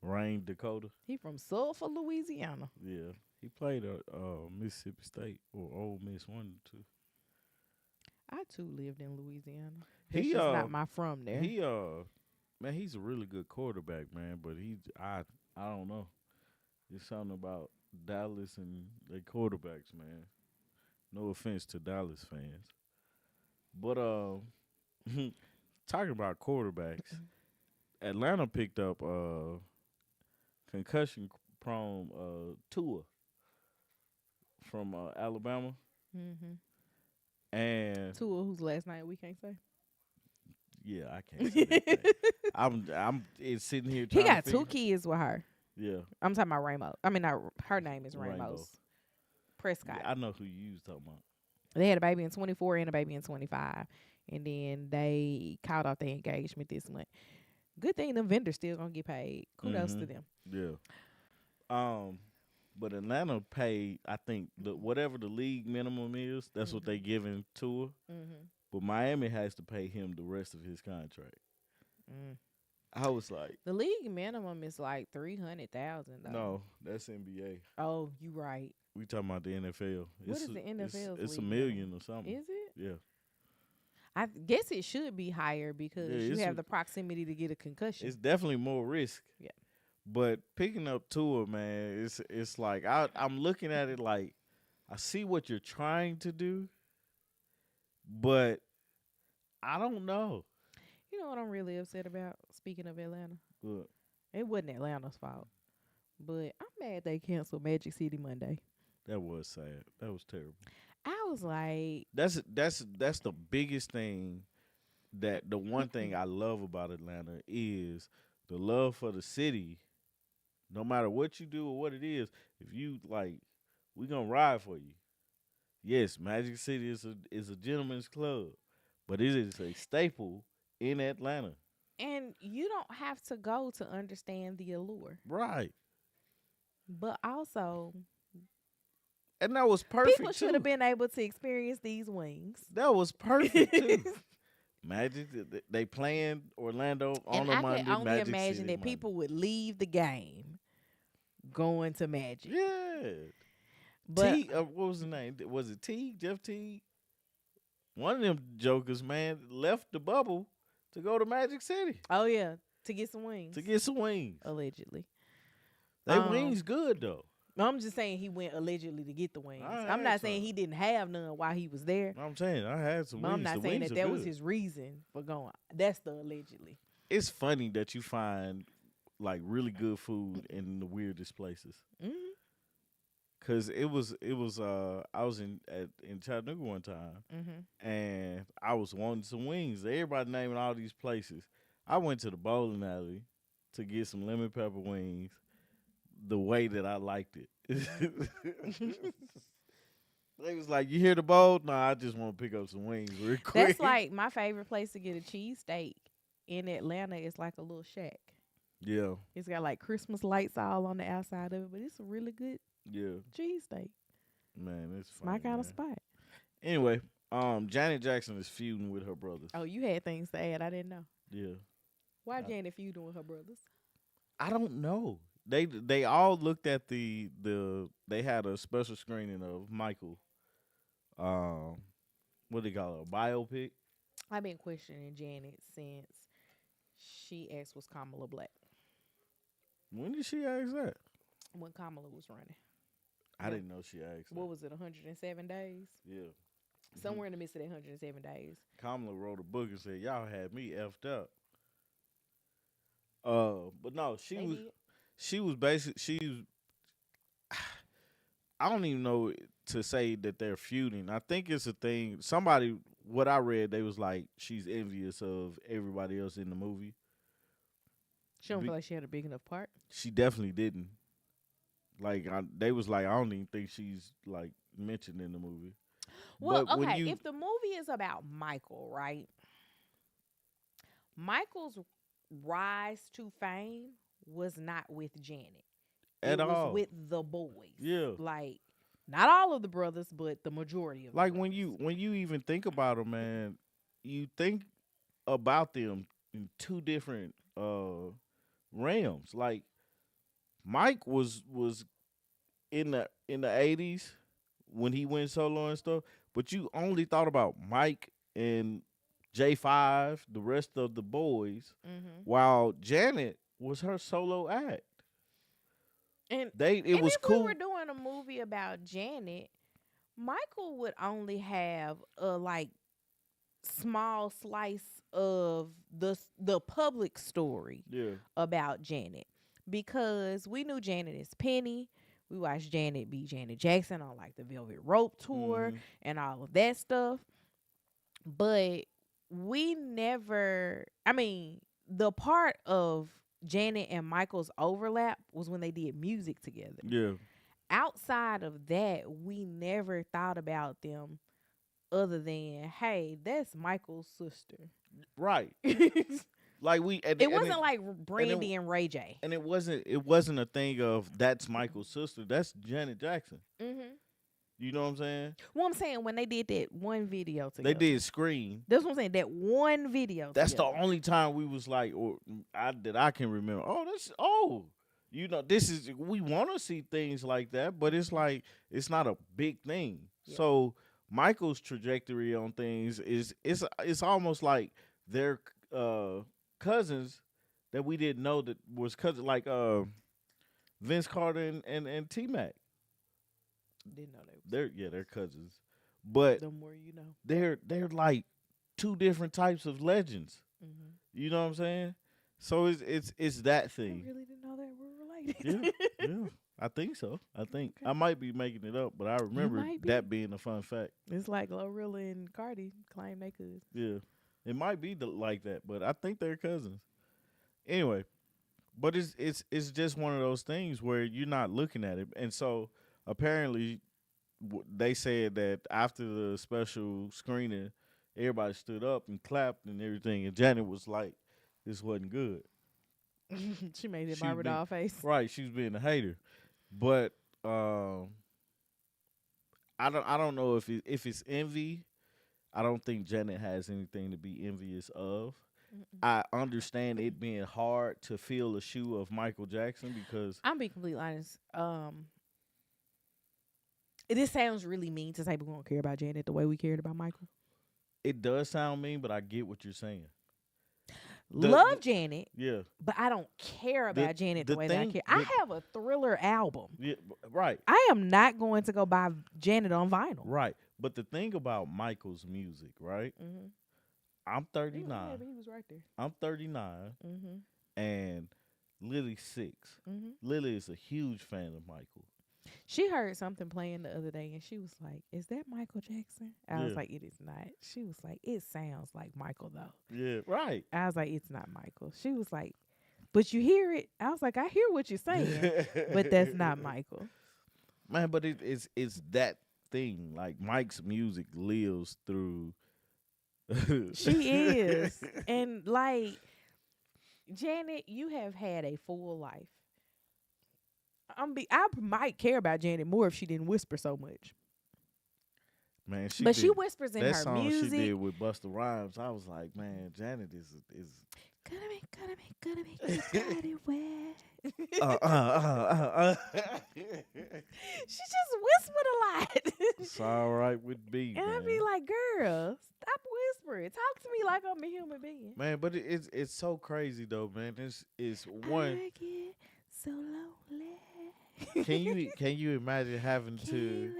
Rain Dakota. He from Sulphur, Louisiana. Yeah. He played at Mississippi State or Ole Miss, one or two. I too lived in Louisiana. That's He just not my from there. he man, he's a really good quarterback, man. But I don't know. It's something about Dallas and their quarterbacks, man. No offense to Dallas fans, but talking about quarterbacks, Atlanta picked up concussion prone Tua from Alabama, Mm-hmm. and Tua, whose last name we can't say. yeah, I can't say that thing. I'm it's sitting here He trying to got figure. two kids with her. Yeah, I'm talking about Rainbow. I mean, not, her name is Rainbow. Ramos Prescott. Yeah, I know who you was talking about. They had a baby in 24 and a baby in 25. And then they called off their engagement this month. Good thing the vendors still gonna get paid. Kudos to them. Yeah. Um, but Atlanta paid, I think, whatever the league minimum is. That's what they giving to her. Mm-hmm. But Miami has to pay him the rest of his contract. Mm. I was like, The league minimum is like 300,000 though. no, that's NBA. Oh, you right. We talking about the NFL. What is the NFL's It's a league million minimum? or something. Is it? Yeah. I guess it should be higher because Yeah, you have the proximity to get a concussion. It's definitely more risk. Yeah. But picking up Tua, man, it's like I'm looking at it like I see what you're trying to do, but I don't know. You know what I'm really upset about? Speaking of Atlanta, Look, it wasn't Atlanta's fault, but I'm mad they canceled Magic City Monday. that was sad. That was terrible. I was like, That's the biggest thing. That the one thing I love about Atlanta is the love for the city. No matter what you do or what it is, if you like, we gonna ride for you. Yes, Magic City is a gentleman's club, but it is a staple in Atlanta. and you don't have to go to understand the allure, Right. but also And that was people perfect should too. have been able to experience these wings. That was perfect too. Magic, they playing Orlando on And a I Monday. could only Magic imagine City that Monday. people would leave the game going to Magic. Yeah. But T, what was the name? Was it T? Jeff T? One of them jokers, man, left the bubble to go to Magic City oh yeah, to get some wings. to get some wings. Allegedly. They Um, wings good though. No, I'm just saying he went allegedly to get the wings. I I'm had not saying some. he didn't have none while he was there. I'm saying I had some But wings. I'm not The saying wings that are that was good. his reason for going. That's the allegedly. It's funny that you find like really good food in the weirdest places. Hmm. Cause it was I was in Chattanooga one time Hmm. and I was wanting some wings. Everybody naming all these places. I went to the bowling alley to get some lemon pepper wings the way that I liked it. They was like, "You hear the bowl? No, I just want to pick up some wings real quick." That's like my favorite place to get a cheesesteak in Atlanta. It's like a little shack. yeah, It's got like Christmas lights all on the outside of it, but it's a really good yeah, cheesesteak. man, it's It's my funny, kind of man. spot. Anyway, Janet Jackson is feuding with her brothers. Oh, you had things to add. I didn't know. Yeah, Why Uh, Janet feuding with her brothers? I don't know. They all looked at they had a special screening of Michael. What do they call it? A biopic. I've been questioning Janet since she asked was Kamala black When did she ask that? when Kamala was running. I didn't know she asked What that. was it? 107 days. Yeah. Somewhere in the midst of that 107 days. Kamala wrote a book and said, "Y'all had me effed up." But no, They did. she was basic. She was. I don't even know to say that they're feuding. I think it's a thing. Somebody, what I read, they was like, she's envious of everybody else in the movie. She don't Be- feel like she had a big enough part. She definitely didn't. Like they was like, I don't even think she's like mentioned in the movie. Well, But when okay, you- if the movie is about Michael, right? Michael's rise to fame was not with Janet. At it was all. with the boys. Yeah. Like not all of the brothers, but the majority of Like the brothers. when you even think about them, man, you think about them in two different realms. Like Mike was in the 80s when he went solo and stuff, but you only thought about Mike and J5, the rest of the boys, Mhm. while Janet was her solo act. And It was if we were cool. doing a movie about Janet, Michael would only have a like small slice of the public story Yeah. about Janet, because we knew Janet as Penny. We watched Janet be Janet Jackson on like the Velvet Rope tour Hmm. and all of that stuff. But we never, I mean, the part of Janet and Michael's overlap was when they did music together. Yeah. Outside of that, we never thought about them other than, hey, that's Michael's sister. Right. It Like we wasn't like and it Brandy and Ray J. and it wasn't a thing of that's Michael's sister. That's Janet Jackson. Mm-hmm. You know what I'm saying? Well, I'm saying when they did that one video They together. did Scream. That's what I'm saying. That one video That's the together. only time we was like, or that I can remember. Oh, this is we want to see things like that, but it's like it's not a big thing. Yeah. So Michael's trajectory on things it's almost like they're cousins that we didn't know that was cousins, like Vince Carter and T Mac. Didn't know they They're cousins, but the more you know. they're like two different types of legends. Mm-hmm. You know what I'm saying? So it's that I thing. really didn't know they were related. Yeah, yeah. I think so. I think Okay. I might be making it up, but I remember might be. that being a fun fact. It's like Glorilla and Cardi claim they could. Yeah, it might be like that, but I think they're cousins. Anyway, but it's just one of those things where you're not looking at it, and so apparently they said that after the special screening, everybody stood up and clapped and everything, and Janet was like, "This wasn't good." She made that She was Barbara being doll face. right. She was being a hater, but um, I don't know if it's envy. I don't think Janet has anything to be envious of. Mm-mm. I understand it being hard to fill the shoe of Michael Jackson because I'm being completely honest. This sounds really mean to say we don't care about Janet the way we cared about Michael. it does sound mean, but I get what you're saying. Love Janet, Yeah, but I don't care The- about Janet the the way that I thing- care. I the- have a Thriller album. yeah, right, I am not going to go buy Janet on vinyl. right. But the thing about Michael's music, right? Mm-hmm. I'm Yeah, 39. but he was right there. I'm 39, Mm-hmm. and Lily's 6. Mm-hmm. Lily is a huge fan of Michael. She heard something playing the other day, and she was like, "Is that Michael Jackson?" I was Yeah. like, "It is not." She was like, "It sounds like Michael though." Yeah, right. I was like, "It's not Michael." She was like, "But you hear it." I was like, "I hear what you're saying, but that's not Michael." Man, but it's that thing. Like Mike's music lives through. She is, and like Janet, you have had a full life. I might care about Janet more if she didn't whisper so much. Man, But she whispers in that her song music. she did with Busta Rhymes. I was like, man, Janet is Gonna make your body wet. She just whispered a lot. It's all right with me, And man. I'd be like, girl, stop whispering. Talk to me like I'm a human being. Man, but it's so crazy though, man. It's one. I get so lonely. Can you imagine having to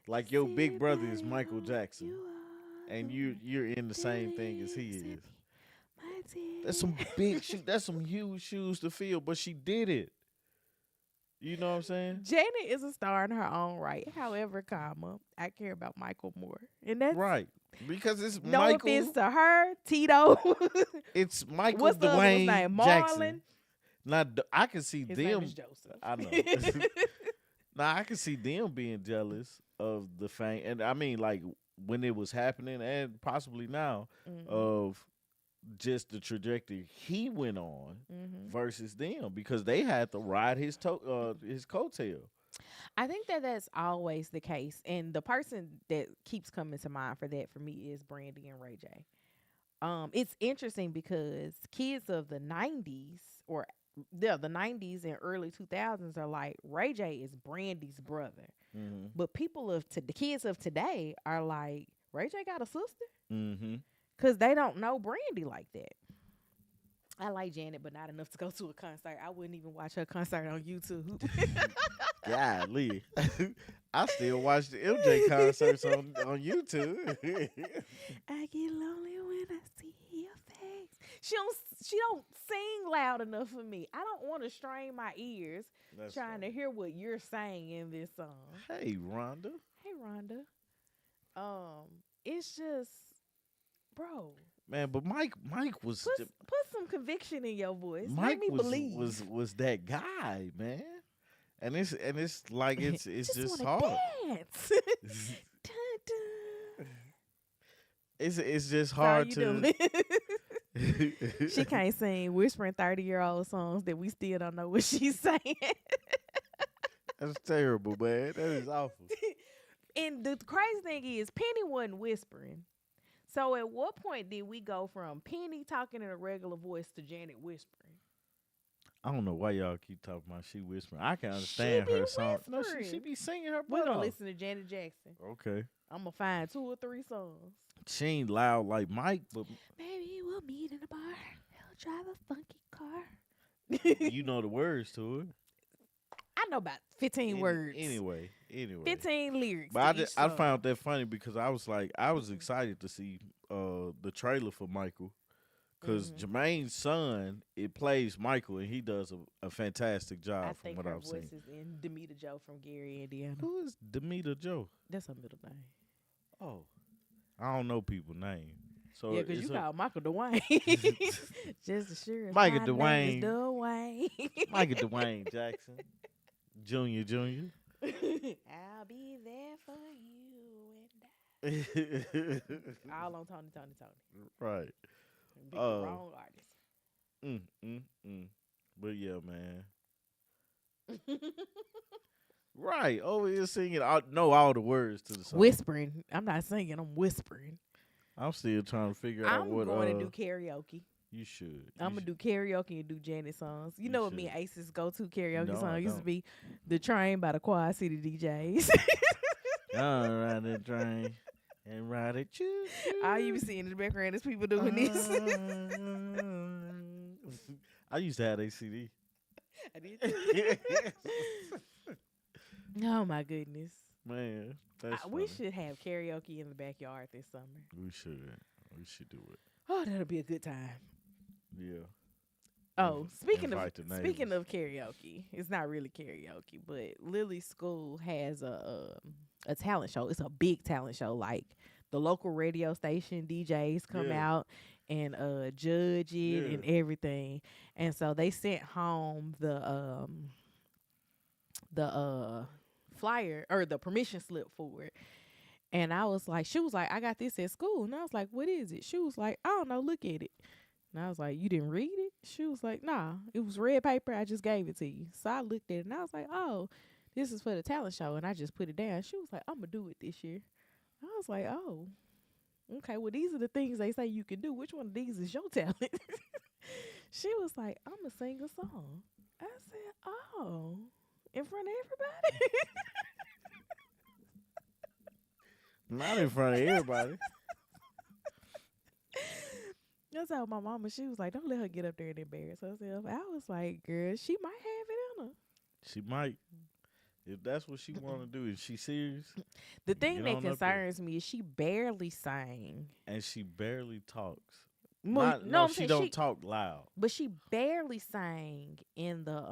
like your big brother is Michael Jackson and you're in the same thing as he is. That's some big that's some huge shoes to fill, but she did it. You know what I'm saying? Janet is a star in her own right. However, comma, I care about Michael more. And that's Right. Because it's no Michael. offense to her, Tito. It's Michael What's the other one's Dwayne name? Jackson. Marlon? Now I can see His them. name is Joseph. I know. Now I can see them being jealous of the fame, and I mean like when it was happening, and possibly now Mhm. of just the trajectory he went on Mhm. versus them because they had to ride his coattail. I think that that's always the case, and the person that keeps coming to mind for that for me is Brandy and Ray J. It's interesting because kids of the '90s or the 90s and early 2000s are like Ray J is Brandy's brother. Mhm. But people the kids of today are like, Ray J got a sister? Mhm. Because they don't know Brandy like that. I like Janet, but not enough to go to a concert. I wouldn't even watch her concert on YouTube. Golly. I still watch the MJ concerts on YouTube. I get lonely when I see your face. She don't sing loud enough for me. I don't want to strain my ears That's trying to funny. hear what you're saying in this song. Hey, Rhonda. Hey Rhonda. It's just, bro, Man, but Mike was put some conviction in your voice. Make Mike me was believe. was that guy, man. And it's like it's Just just want hard. to dance. Dun, dun. It's just That's all hard you to. doing. She can't sing whispering 30-year-old songs that we still don't know what she's saying. That's terrible, man. That is awful. And the crazy thing is, Penny wasn't whispering. So at what point did we go from Penny talking in a regular voice to Janet whispering? I don't know why y'all keep talking about she whispering. I can She understand be her song. No, she whispering. be singing her We're butt gonna off. listen to Janet Jackson. Okay. I'm gonna find 2 or 3 songs. She ain't loud like Mike, but Maybe we'll meet in a bar. He'll drive a funky car. you know the words to it. I know about 15 words. Anyway. 15 lyrics. But To each I song. found that funny because I was excited to see the trailer for Michael because Jermaine's son plays Michael and he does a fantastic job I from think what her I've voice seen. is in Demita Joe from Gary, Indiana. Who is Demita Joe? That's her middle name. Oh, I don't know people's name. So Yeah, because you call Michael Dwayne. Just as sure as Michael my Dwayne. name is Dwayne. Michael Dwayne Jackson, Junior. I'll be there for you and I. All on Tony. Right. Pick the wrong artist. But yeah, man. Right. Over here singing. I know all the words to the song. Whispering. I'm not singing. I'm whispering. I'm still trying to figure out I'm what. going to do karaoke. You should. I'm going to do karaoke and do Janet songs. You know what me and Ace's go-to karaoke No, song I used to don't. be The Train by the Quad City DJs. I'll ride the train and ride it. Choo, All you be seeing in the background is people doing this. I used to have a CD. I did too. Oh my goodness. Man, that's We funny. should have karaoke in the backyard this summer. We should. We should do it. Oh, that'll be a good time. Yeah. Oh, speaking Invite the speaking neighbors. of karaoke, it's not really karaoke, but Lily's school has a talent show. It's a big talent show. Like the local radio station DJs come Yeah. out and judge it and Yeah. everything. And so they sent home the flyer or the permission slip for it. And I was like, she was like, I got this at school. And I was like, what is it? She was like, I don't know, look at it. And I was like, you didn't read it? She was like, nah, it was red paper. I just gave it to you. So I looked at it and I was like, oh, this is for the talent show. And I just put it down. She was like, I'm going to do it this year. I was like, oh, okay. Well, these are the things they say you can do. Which one of these is your talent? She was like, I'm going to sing a song. I said, oh, in front of everybody? Not in front of everybody. I told my mama, she was like, don't let her get up there and embarrass herself. I was like, girl, she might have it in her. She might. If that's what she want to do, and she serious, The thing Get that on up there. concerns me is she barely sang. and she barely talks. Well, No, I'm she saying don't talk loud. but she barely sang in the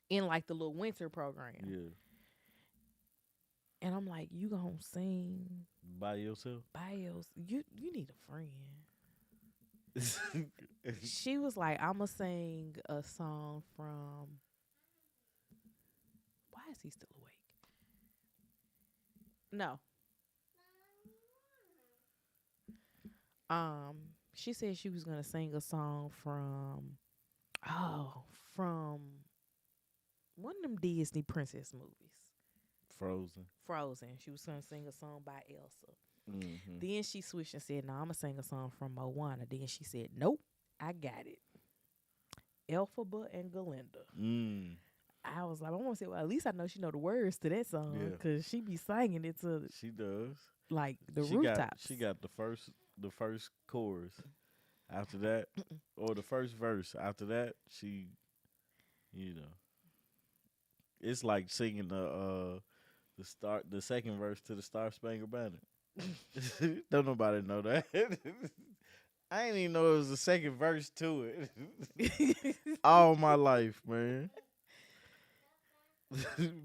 in like the little winter program. Yeah, And I'm like, you gonna sing by yourself. by yourself? You need a friend. She was like, I'm gonna sing a song from. Why is he still awake? No. She said she was gonna sing a song from one of them Disney princess movies. Frozen. Frozen. She was gonna sing a song by Elsa. Mm-hmm. Then she switched and said, no, I'm gonna sing a song from Moana. Then she said, nope, I got it. Elphaba and Galinda. Mm. I was like, I want to say, well, at least I know she know the words to that song Yeah, because she be singing it to she does. like the She got rooftops. she got the first chorus. After that, or the first verse. After that, she, you know, it's like singing the second verse to the Star Spangled Banner. Don't nobody know that. I didn't even know it was a second verse to it. All my life, man.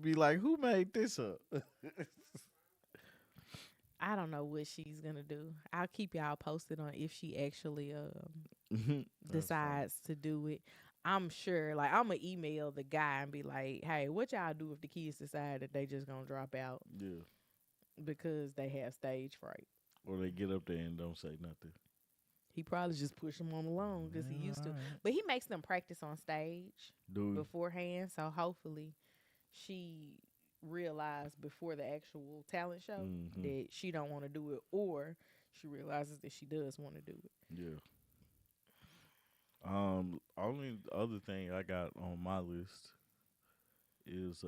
Be like, who made this up? I don't know what she's gonna do. I'll keep y'all posted on if she actually That's funny. decides to do it. I'm sure, like, I'm gonna email the guy and be like, "Hey, what y'all do if the kids decide that they just gonna drop out Yeah. because they have stage fright?" Or they get up there and don't say nothing. He probably just push them on along because he Yeah, used to, all right. but he makes them practice on stage Do beforehand. So hopefully, she realized before the actual talent show mm-hmm. that she don't want to do it, or she realizes that she does want to do it. Yeah. Only other thing I got on my list is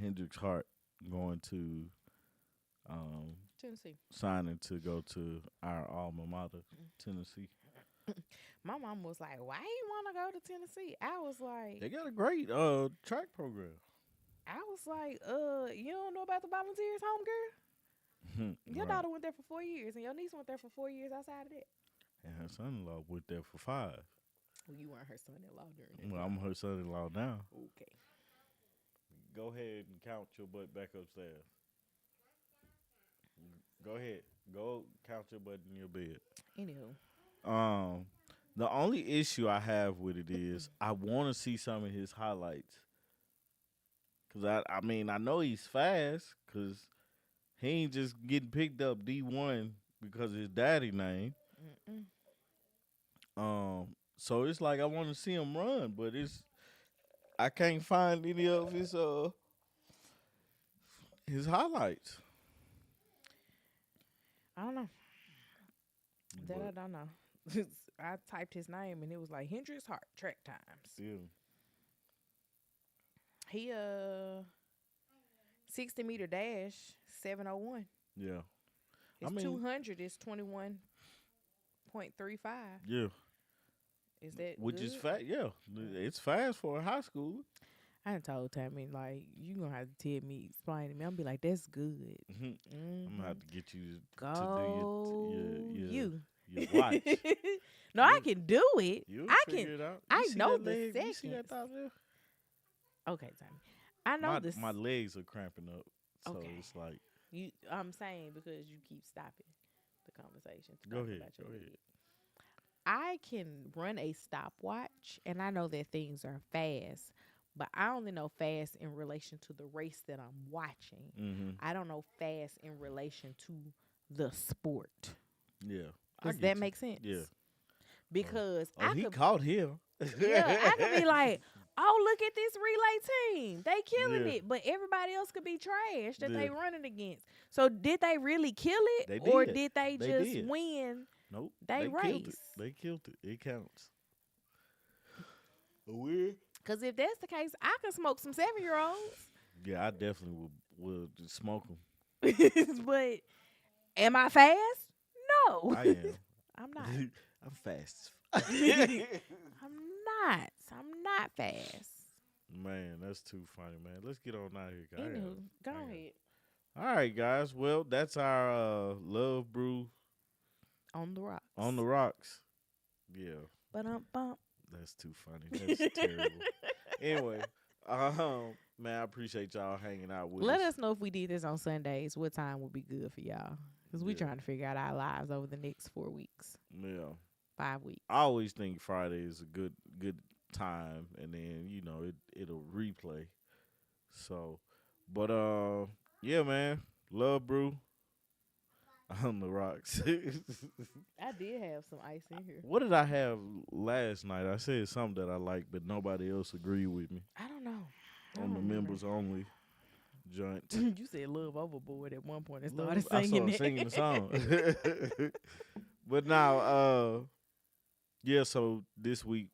Hendrix Hart going to Tennessee. signing to go to our alma mater, Tennessee. My mom was like, "Why you want to go to Tennessee?" I was like, They got a great track program. You don't know about the volunteers, home girl? Your Right. daughter went there for 4 years, and your niece went there for 4 years outside of that. And her son-in-law went there for 5. Well, you weren't her son-in-law during that Well, time. I'm her son-in-law now. Okay. Go ahead and count your butt back upstairs. Go ahead. Go count your butt in your bed. Anywho, Um, the only issue I have with it is I want to see some of his highlights. Cause I mean, I know he's fast. Cause he ain't just getting picked up D1 because of his daddy name. mm-mm. So it's like I want to see him run, but I can't find any of his highlights. I don't know. That I But don't know. I typed his name, and it was like Hendrix Hart track times. yeah, He 60-meter dash 7:01. yeah. I His mean, 200 is 21.35. yeah, Is that which is good? fast. Yeah, it's fast for a high schooler. I done told Tammy, like, you gonna have to tell me, explain to me. I'm be like, that's good. I'm Mm-hmm. gonna have to get you to Go do your you. your watch. No, I You can do it. you'll I figure can. it out. I You see know that the leg? You see that seconds. thought there? Okay, Tammy. I know this. My legs are cramping up, so Okay. it's like You. I'm saying because you keep stopping the conversation. To go talk ahead, about go your ahead. leg. I can run a stopwatch, and I know that things are fast, but I only know fast in relation to the race that I'm watching. Mm-hmm. I don't know fast in relation to the sport. Yeah, I Does get that you. make sense? Yeah. Because Oh, he caught him. yeah, I could be like, oh, look at this relay team. They killing Yeah. it. But everybody else could be trash that Yeah. they running against. So did they really kill it? They Or did. did they They just did. win Nope. they killed it. race? They killed it. It counts. Weird. Because if that's the case, I can smoke some 7-year-olds. Yeah, I definitely would smoke him. But am I fast? No. I am. I'm not. I'm fast. I'm not fast. Man, that's too funny, man. Let's get on out here, guys. Anywho, go I got- ahead. All right, guys. Well, that's our Love Brew On the rocks. on the rocks. Yeah, Bump. that's too funny. That's terrible. Anyway, man, I appreciate y'all hanging out with Let us. us know if we did this on Sundays. What time would be good for y'all? Because we Yeah. trying to figure out our lives over the next 4 weeks, Yeah, 5 weeks. I always think Friday is a good time, and then it'll replay. So, but yeah, man, Love Brew on the rocks. I did have some ice in here. What did I have last night? I said something that I liked, but nobody else agreed with me I don't know. I on don't the remember. members only joint. You said Love Overboard at one point and Love- started I singing started it. singing the song. But now, Yeah, so this week,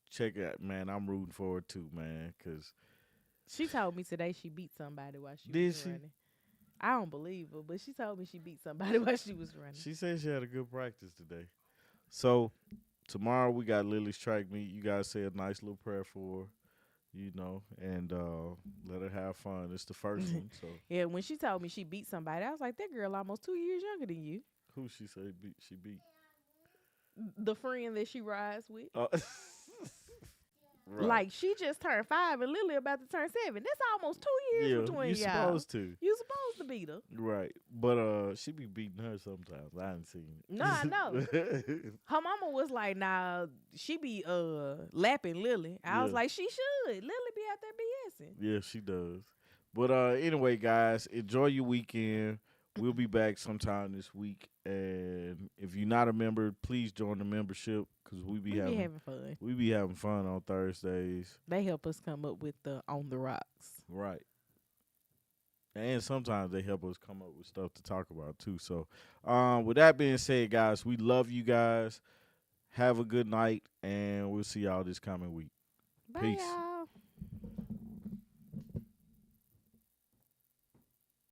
check it out, man. I'm rooting for her too, man. Cause She told me today she beat somebody while she was did she? running. I don't believe her, but she told me she beat somebody while she was running. She said she had a good practice today. So tomorrow we got Lily's track meet. You guys say a nice little prayer for her, and let her have fun. It's the first one. So Yeah, when she told me she beat somebody, I was like, that girl almost 2 years younger than you. who she say beat? She beat. The friend that she rides with. Uh, right. Like she just turned 5 and Lily about to turn 7. That's almost 2 years Yeah, between you y'all. supposed to. You supposed to beat her. Right. But she be beating her sometimes. I ain't seen No, I know. it. Her mama was like, nah, she be lapping Lily. I was Yeah. like, she should. Lily be out there BSing. Yeah, she does. But anyway, guys, enjoy your weekend. We'll be back sometime this week, and if you're not a member, please join the membership because We be having fun. we be having fun on Thursdays. They help us come up with the on the rocks. Right. And sometimes they help us come up with stuff to talk about too. So, with that being said, guys, we love you guys. Have a good night, and we'll see y'all this coming week. Bye, Peace. y'all.